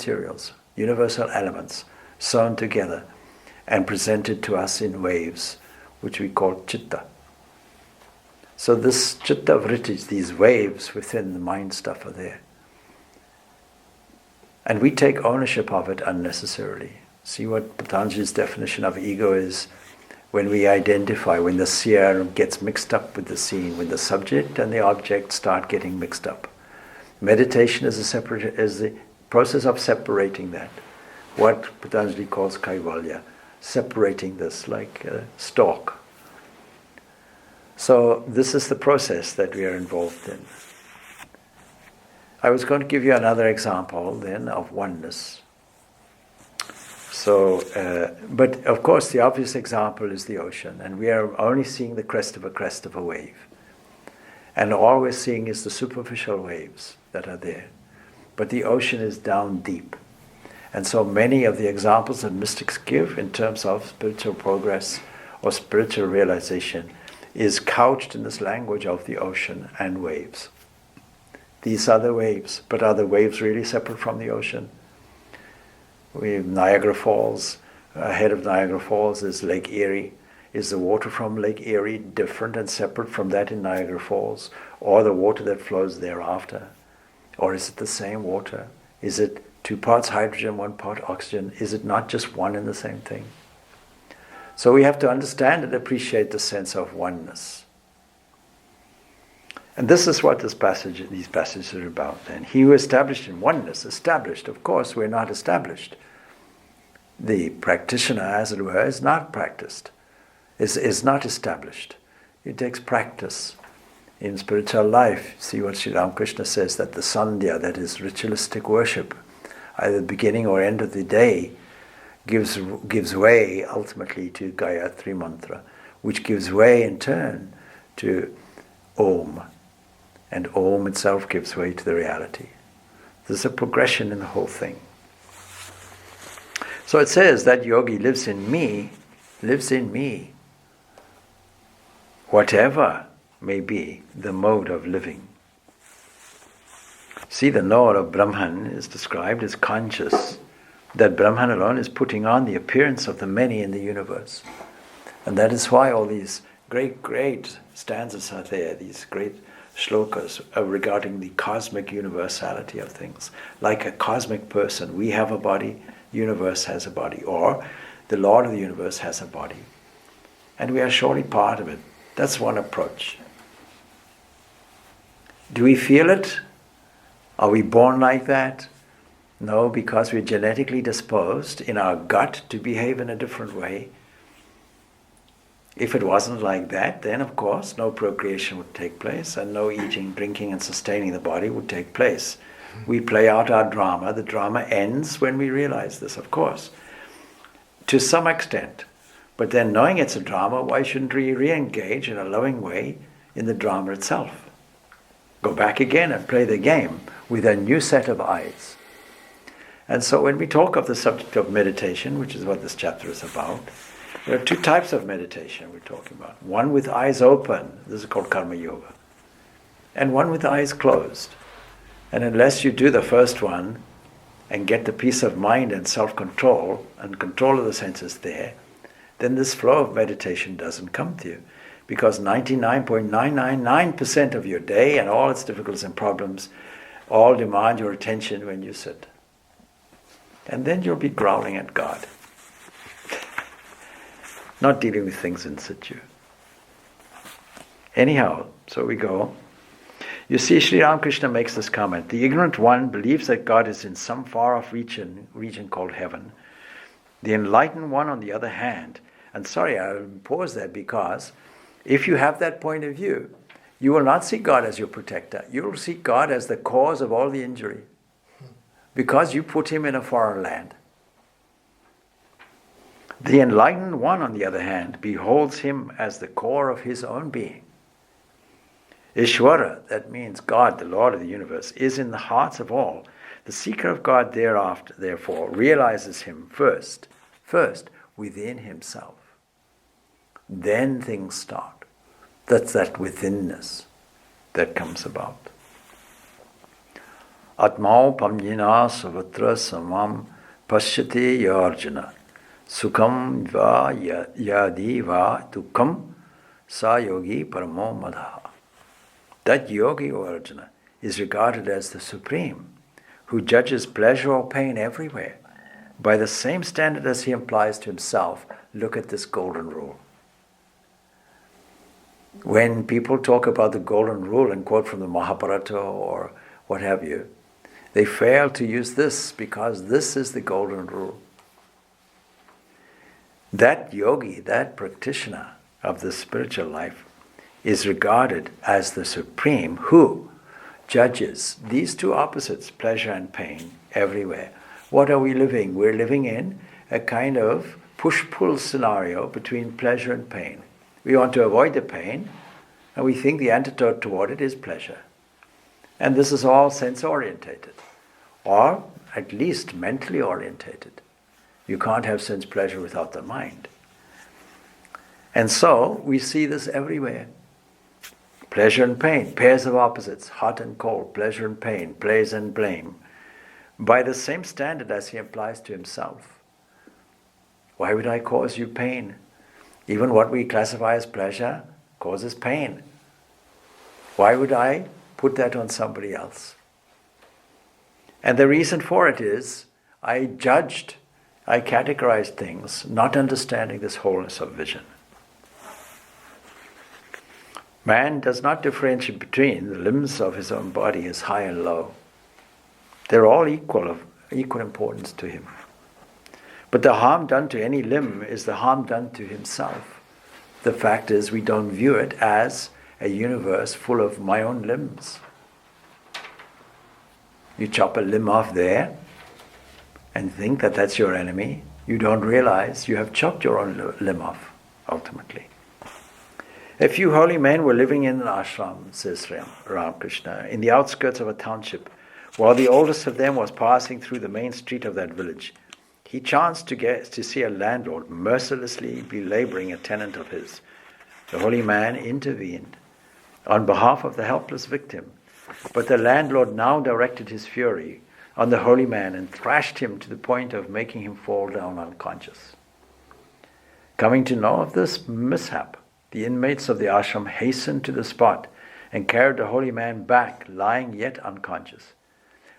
elements, sewn together and presented to us in waves, which we call chitta. So this chitta vritis, these waves within the mind stuff are there. And we take ownership of it unnecessarily. See what Patanjali's definition of ego is? when we identify, when the seer gets mixed up with the scene, when the subject and the object start getting mixed up. Meditation is the process of separating that. What Patanjali calls kaivalya, separating this like a stalk. So this is the process that we are involved in. I was going to give you another example then of oneness. So, but of course the obvious example is the ocean, and we are only seeing the crest of a wave. And all we're seeing is the superficial waves that are there. But the ocean is down deep. And so many of the examples that mystics give in terms of spiritual progress or spiritual realization is couched in this language of the ocean and waves. These are the waves, but are the waves really separate from the ocean? We have Niagara Falls. Ahead of Niagara Falls is Lake Erie. Is the water from Lake Erie different and separate from that in Niagara Falls, or the water that flows thereafter? Or is it the same water? Is it 2 parts hydrogen, 1 part oxygen? Is it not just one and the same thing? So we have to understand and appreciate the sense of oneness. And this is what these passages are about. And he who established in oneness, established, of course, we're not established. The practitioner, as it were, is not practiced, is not established. It takes practice. In spiritual life, see what Sri Ramakrishna says, that the sandhya, that is ritualistic worship, either the beginning or end of the day, gives way ultimately to Gayatri Mantra, which gives way in turn to Om. And Om itself gives way to the reality. There's a progression in the whole thing. So it says that yogi lives in me, whatever may be the mode of living. See, the knower of Brahman is described as conscious, that Brahman alone is putting on the appearance of the many in the universe. And that is why all these great stanzas are there, these great shlokas regarding the cosmic universality of things. Like a cosmic person, we have a body, universe has a body, or the Lord of the universe has a body. And we are surely part of it. That's one approach. Do we feel it? Are we born like that? No, because we're genetically disposed in our gut to behave in a different way. If it wasn't like that, then of course no procreation would take place and no eating, drinking and sustaining the body would take place. We play out our drama. The drama ends when we realize this, of course, to some extent. But then knowing it's a drama, why shouldn't we re-engage in a loving way in the drama itself? Go back again and play the game with a new set of eyes. And so when we talk of the subject of meditation, which is what this chapter is about, there are 2 types of meditation we're talking about. One with eyes open, this is called karma yoga, and one with eyes closed. And unless you do the first one and get the peace of mind and self-control and control of the senses there, then this flow of meditation doesn't come to you. Because 99.999% of your day and all its difficulties and problems all demand your attention when you sit. And then you'll be growling at God. Not dealing with things in situ. Anyhow, so we go. You see, Sri Ramakrishna makes this comment. The ignorant one believes that God is in some far-off region called heaven. The enlightened one, on the other hand, and sorry, I'll pause there because if you have that point of view, you will not see God as your protector. You will see God as the cause of all the injury because you put him in a foreign land. The enlightened one, on the other hand, beholds him as the core of his own being. Ishvara, that means God, the Lord of the universe, is in the hearts of all. The seeker of God thereafter, therefore, realizes him first within himself. Then things start. That's that withinness that comes about. Atmao pamyina savatra samam pashyate yarjana sukham va yadi va dukkam sa yogi paramo madha. That yogi, O Arjuna, is regarded as the supreme, who judges pleasure or pain everywhere by the same standard as he implies to himself. Look at this golden rule. When people talk about the golden rule and quote from the Mahabharata or what have you, they fail to use this because this is the golden rule. That yogi, that practitioner of the spiritual life is regarded as the supreme who judges these two opposites, pleasure and pain, everywhere. What are we living? We're living in a kind of push-pull scenario between pleasure and pain. We want to avoid the pain, and we think the antidote toward it is pleasure. And this is all sense-orientated, or at least mentally orientated. You can't have sense pleasure without the mind. And so we see this everywhere. Pleasure and pain, pairs of opposites, hot and cold, pleasure and pain, praise and blame, by the same standard as he applies to himself. Why would I cause you pain? Even what we classify as pleasure causes pain. Why would I put that on somebody else? And the reason for it is, I categorized things, not understanding this wholeness of vision. Man does not differentiate between the limbs of his own body as high and low. They're all of equal importance to him. But the harm done to any limb is the harm done to himself. The fact is, we don't view it as a universe full of my own limbs. You chop a limb off there and think that that's your enemy. You don't realize you have chopped your own limb off, ultimately. A few holy men were living in an ashram, says Ramakrishna, in the outskirts of a township, while the oldest of them was passing through the main street of that village. He chanced to see a landlord mercilessly belaboring a tenant of his. The holy man intervened on behalf of the helpless victim, but the landlord now directed his fury on the holy man and thrashed him to the point of making him fall down unconscious. Coming to know of this mishap, the inmates of the ashram hastened to the spot and carried the holy man back, lying yet unconscious.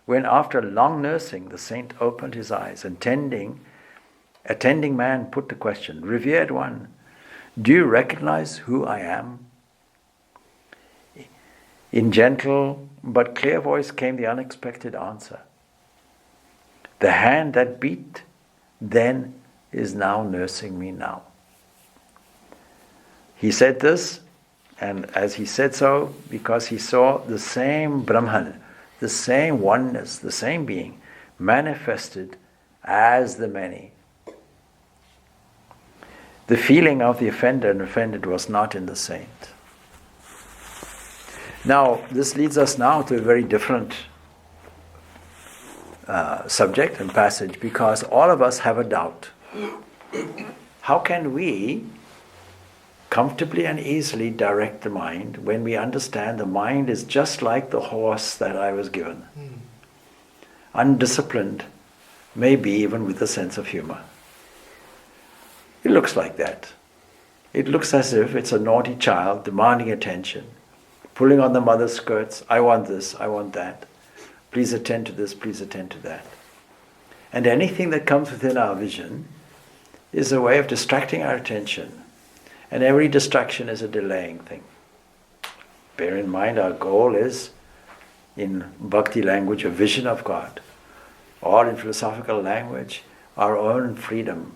When after long nursing, the saint opened his eyes, attending man put the question, "Revered one, do you recognize who I am?" In gentle but clear voice came the unexpected answer. "The hand that beat then is now nursing me now." He said this, and as he said so, because he saw the same Brahman, the same oneness, the same being, manifested as the many. The feeling of the offender and offended was not in the saint. Now, this leads us now to a very different subject and passage, because all of us have a doubt. How can we comfortably and easily direct the mind when we understand the mind is just like the horse that I was given? Undisciplined, maybe even with a sense of humor. It looks like that. It looks as if it's a naughty child demanding attention, pulling on the mother's skirts. I want this, I want that. Please attend to this, please attend to that. And anything that comes within our vision is a way of distracting our attention. And every distraction is a delaying thing. Bear in mind, our goal is, in bhakti language, a vision of God, or in philosophical language, our own freedom,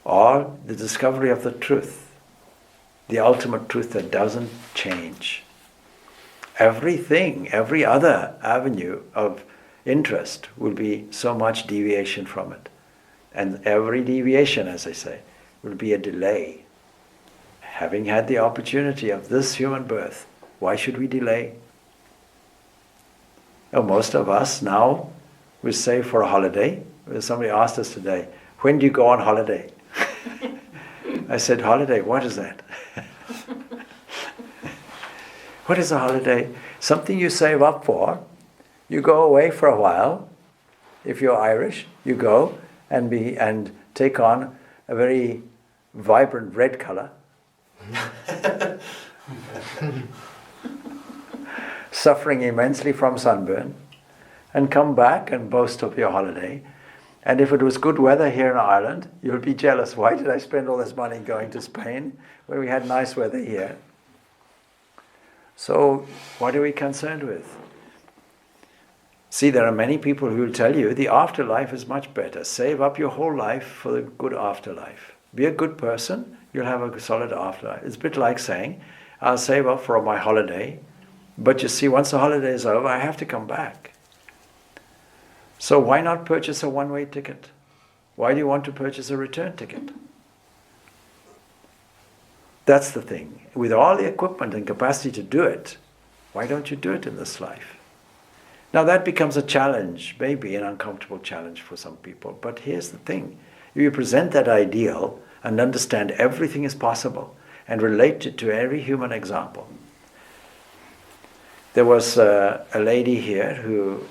or the discovery of the truth, the ultimate truth that doesn't change. Everything, every other avenue of interest will be so much deviation from it. And every deviation, as I say, will be a delay. Having had the opportunity of this human birth, why should we delay? Oh, most of us now will say for a holiday. Somebody asked us today, when do you go on holiday? I said, holiday, what is that? What is a holiday? Something you save up for. You go away for a while. If you're Irish, you go and take on a very vibrant red color. Suffering immensely from sunburn, and come back and boast of your holiday. And if it was good weather here in Ireland, you'll be jealous. Why did I spend all this money going to Spain when we had nice weather here? So what are we concerned with? See, there are many people who will tell you the afterlife is much better. Save up your whole life for the good afterlife. Be a good person, you'll have a solid afterlife. It's a bit like saying, I'll save up for my holiday, but you see, once the holiday is over, I have to come back. So why not purchase a one-way ticket? Why do you want to purchase a return ticket? That's the thing. With all the equipment and capacity to do it, why don't you do it in this life? Now that becomes a challenge, maybe an uncomfortable challenge for some people. But here's the thing. If you present that ideal and understand everything is possible and relate it to every human example. There was a lady here who,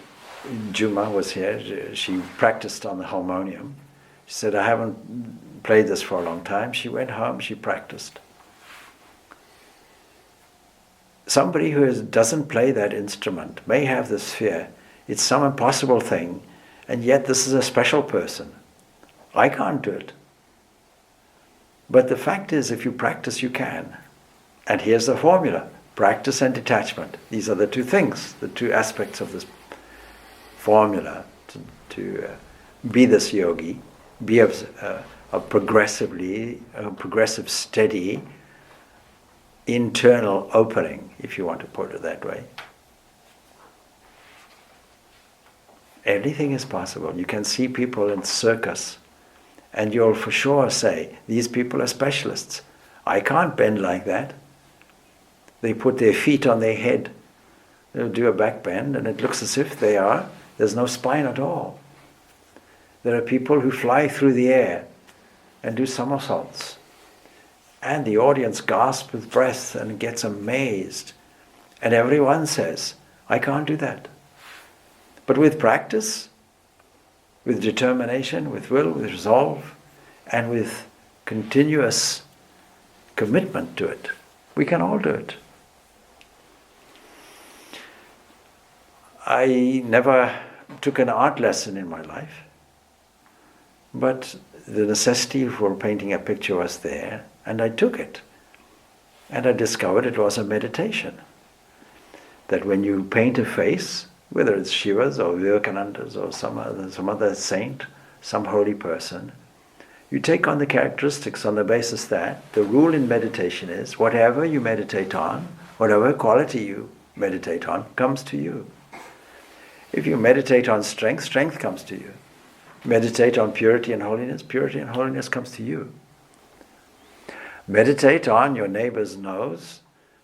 Juma was here, she practiced on the harmonium. She said, I haven't played this for a long time. She went home, she practiced. Somebody who doesn't play that instrument may have this fear. It's some impossible thing, and yet this is a special person. I can't do it. But the fact is, if you practice, you can. And here's the formula. Practice and detachment. These are the two things, the two aspects of this formula to be this yogi, be a progressive, steady, internal opening, if you want to put it that way. Everything is possible. You can see people in circus, and you'll for sure say, these people are specialists. I can't bend like that. They put their feet on their head. They'll do a back bend, and it looks as if there's no spine at all. There are people who fly through the air and do somersaults. And the audience gasps with breath and gets amazed. And everyone says, I can't do that. But with practice, with determination, with will, with resolve, and with continuous commitment to it, we can all do it. I never took an art lesson in my life, but the necessity for painting a picture was there, and I took it. And I discovered it was a meditation. That when you paint a face, whether it's Shiva's or Vivekananda's or some other saint, some holy person, you take on the characteristics on the basis that the rule in meditation is whatever you meditate on, whatever quality you meditate on, comes to you. If you meditate on strength, strength comes to you. Meditate on purity and holiness comes to you. Meditate on your neighbor's nose,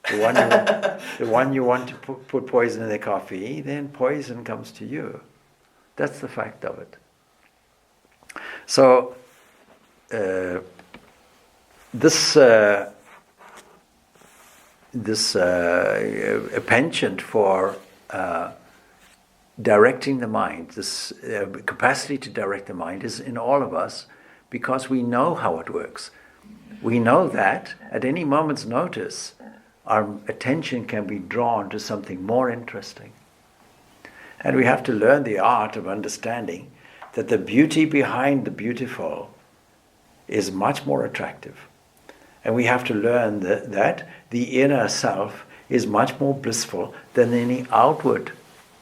the one you want to put poison in their coffee, then poison comes to you. That's the fact of it. So, this penchant for directing the mind, this capacity to direct the mind is in all of us because we know how it works. We know that at any moment's notice, our attention can be drawn to something more interesting. And we have to learn the art of understanding that the beauty behind the beautiful is much more attractive. And we have to learn that the inner self is much more blissful than any outward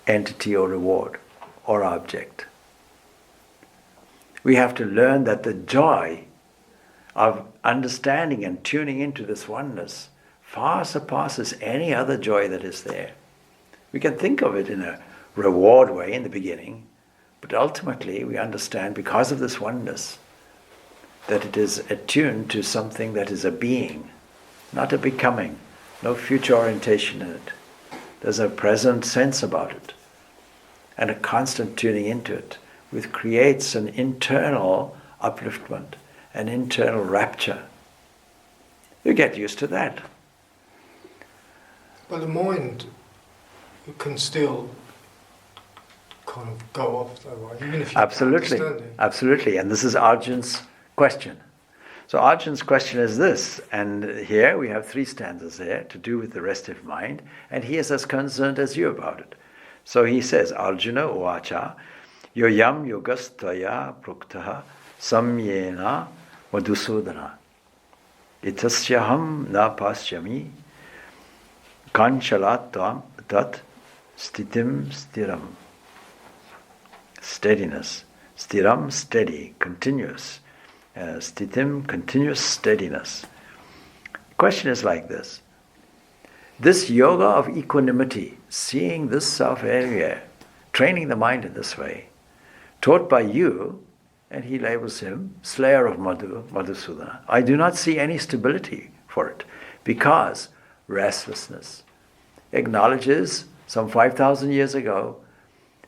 entity or reward or object. We have to learn that the joy of understanding and tuning into this oneness far surpasses any other joy that is there. We can think of it in a reward way in the beginning, but ultimately we understand because of this oneness that it is attuned to something that is a being, not a becoming, no future orientation in it. There's a present sense about it and a constant tuning into it, which creates an internal upliftment, an internal rapture. You get used to that. But the mind can still kind of go off though, right? Even if you Absolutely, absolutely. And this is Arjun's question. So Arjun's question is this, and here we have 3 stanzas here to do with the restive mind, and he is as concerned as you about it. So he says, Arjuna Uvacha, Yoyam yogastaya pruktaha samyena madhusudana. Itasyaham na pasyami kanchalatam tat stitim stiram. Steadiness. Stiram, steady, continuous. Stitim, continuous steadiness. Question is like this. This yoga of equanimity, seeing this self-area, training the mind in this way, taught by you, and he labels him slayer of Madhusudana. I do not see any stability for it, because restlessness acknowledges some 5,000 years ago,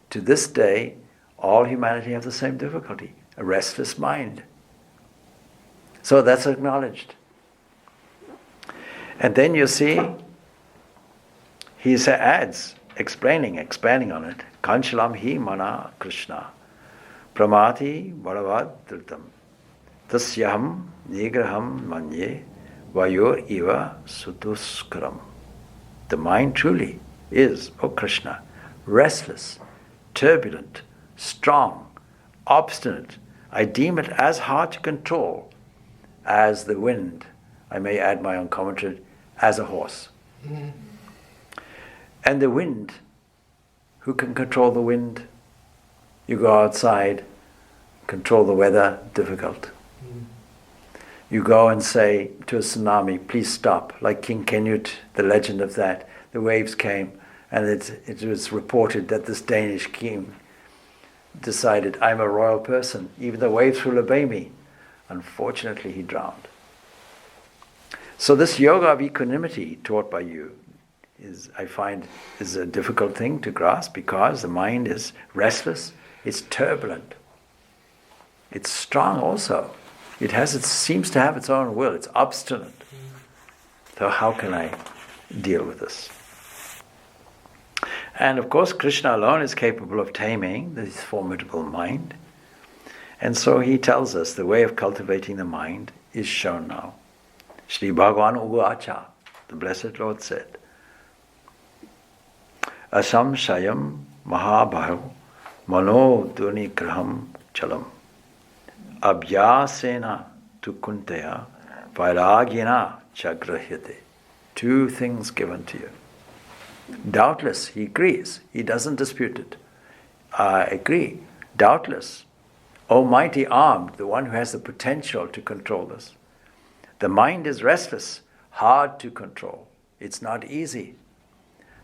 to this day, all humanity have the same difficulty, a restless mind. So that's acknowledged. And then you see, he adds, expanding on it, Kanchalam hi mana Krishna, pramati Bhagavad dhritam, tasyaham nigraham manye, vayor iva suduskaram. The mind truly is, O Krishna, restless, turbulent, strong, obstinate. I deem it as hard to control as the wind. I may add my own commentary, as a horse. Mm. And the wind, who can control the wind? You go outside, control the weather, difficult. Mm. You go and say to a tsunami, please stop, like King Canute, the legend of that. The waves came, and it was reported that this Danish king decided, I'm a royal person, even the waves will obey me. Unfortunately, he drowned. So this yoga of equanimity taught by you I find is a difficult thing to grasp, because the mind is restless, it's turbulent, it's strong also. It seems to have its own will, it's obstinate. So how can I deal with this? And of course, Krishna alone is capable of taming this formidable mind. And so he tells us the way of cultivating the mind is shown now. Shri Bhagavan Uvacha, the Blessed Lord said, Asam Shayam Mahabhahu Mano Dunigraham Chalam Abhyasena Tukunteya Vairagina Chagrahyate. 2 things given to you. Doubtless, he agrees. He doesn't dispute it. I agree. Doubtless, Almighty armed, the one who has the potential to control this. The mind is restless, hard to control. It's not easy.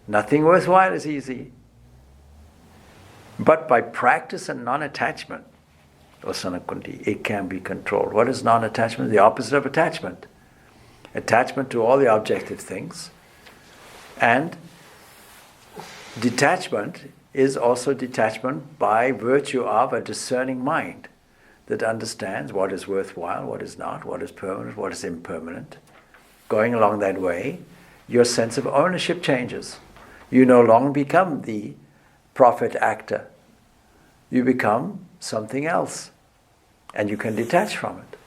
Nothing worthwhile is easy. But by practice and non-attachment, O son of Kunti, it can be controlled. What is non-attachment? The opposite of attachment. Attachment to all the objective things. And detachment is also detachment by virtue of a discerning mind that understands what is worthwhile, what is not, what is permanent, what is impermanent. Going along that way, your sense of ownership changes. You no longer become the prophet actor. You become something else, and you can detach from it.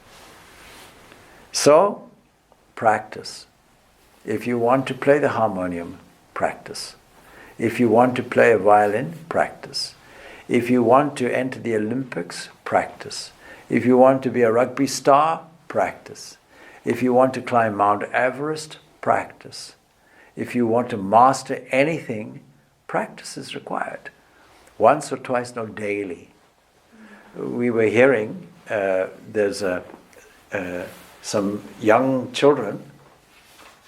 So, practice. If you want to play the harmonium, practice. If you want to play a violin, practice. If you want to enter the Olympics, practice. If you want to be a rugby star, practice. If you want to climb Mount Everest, practice. If you want to master anything, practice is required. Once or twice, no, daily. We were hearing there's some young children,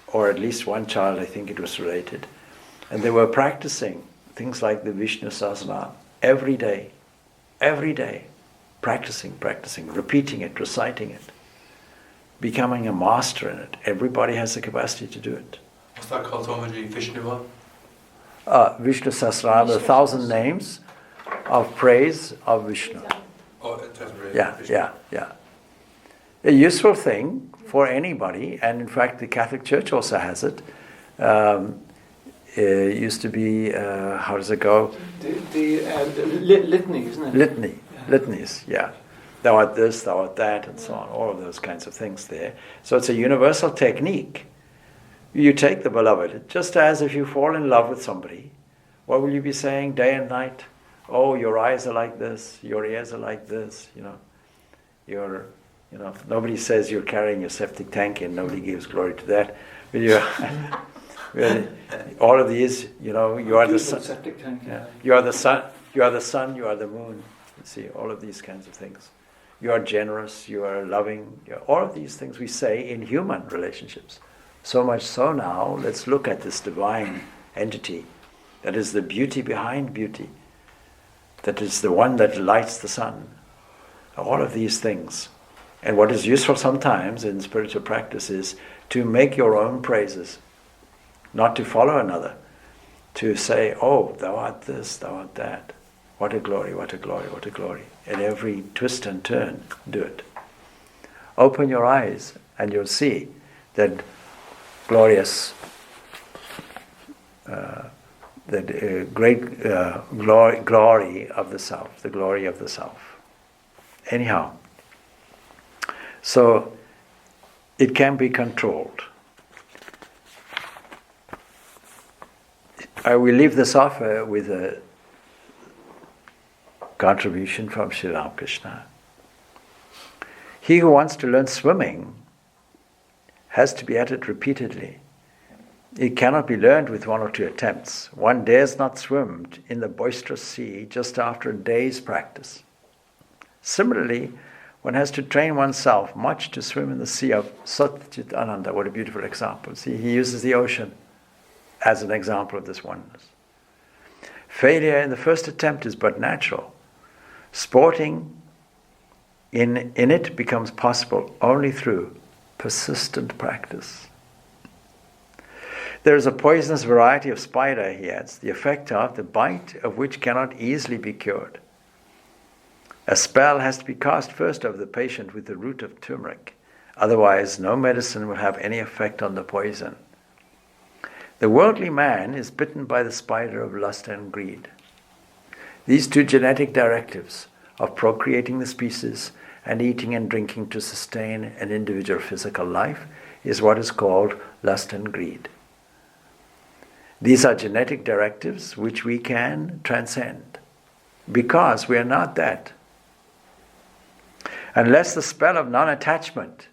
or at least one child, I think it was related, and they were practicing things like the Vishnu Sahasranam every day, practicing, repeating it, reciting it, becoming a master in it. Everybody has the capacity to do it. What's that called, Swamiji? Vishnu? Vishnu Sahasranam, 1,000 names of praise of Vishnu. Oh, it doesn't really. Yeah. A useful thing for anybody, and in fact the Catholic Church also has it. It used to be, how does it go? The litany, isn't it? Litanies, yeah. Thou art this, thou art that, and so on, all of those kinds of things there. So it's a universal technique. You take the beloved, just as if you fall in love with somebody, what will you be saying day and night? Oh, your eyes are like this, your ears are like this, nobody says you're carrying your septic tank in, nobody gives glory to that. But all of these, you are the sun. Septic tank. Yeah. You are the sun, you are the moon. You see, all of these kinds of things. You are generous, you are loving, all of these things we say in human relationships. So much so now, let's look at this divine entity that is the beauty behind beauty, that is the one that lights the sun. All of these things. And what is useful sometimes in spiritual practice is to make your own praises, not to follow another, to say, oh, thou art this, thou art that. What a glory, what a glory, what a glory. At every twist and turn, do it. Open your eyes and you'll see that glorious, great glory of the self, the glory of the self. Anyhow, so it can be controlled. I will leave this off with a contribution from Sri Ramakrishna. He who wants to learn swimming has to be at it repeatedly. It cannot be learned with one or two attempts. One dares not swim in the boisterous sea just after a day's practice. Similarly, one has to train oneself much to swim in the sea of Satchit Ananda. What a beautiful example. See, he uses the ocean as an example of this oneness. Failure in the first attempt is but natural. Sporting in it becomes possible only through persistent practice. There is a poisonous variety of spider, he adds, the effect of the bite of which cannot easily be cured. A spell has to be cast first over the patient with the root of turmeric. Otherwise, no medicine will have any effect on the poison. The worldly man is bitten by the spider of lust and greed. These two genetic directives of procreating the species and eating and drinking to sustain an individual physical life is what is called lust and greed. These are genetic directives which we can transcend because we are not that. Unless the spell of non-attachment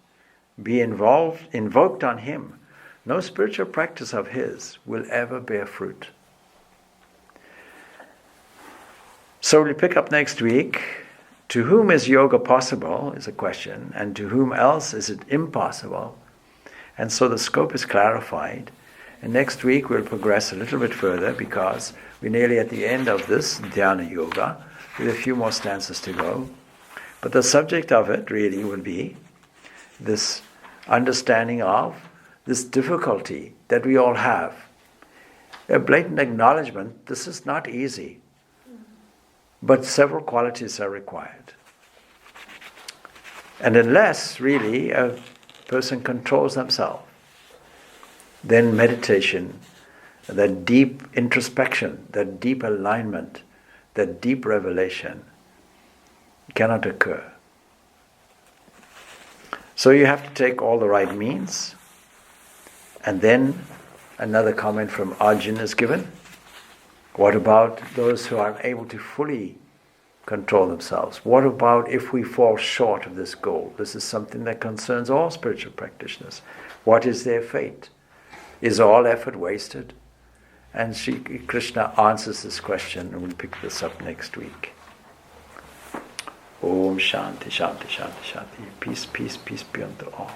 be invoked on him, no spiritual practice of his will ever bear fruit. So we'll pick up next week. To whom is yoga possible is a question, and to whom else is it impossible? And so the scope is clarified. And next week we'll progress a little bit further because we're nearly at the end of this dhyana yoga with a few more stanzas to go. But the subject of it really will be this understanding of this difficulty that we all have. A blatant acknowledgement, this is not easy, but several qualities are required. And unless really a person controls themselves, then meditation, that deep introspection, that deep alignment, that deep revelation cannot occur. So you have to take all the right means. And then another comment from Arjun is given. What about those who are able to fully control themselves? What about if we fall short of this goal? This is something that concerns all spiritual practitioners. What is their fate? Is all effort wasted? And Sri Krishna answers this question, and we'll pick this up next week. Om Shanti, Shanti, Shanti, Shanti. Peace, peace, peace be unto all.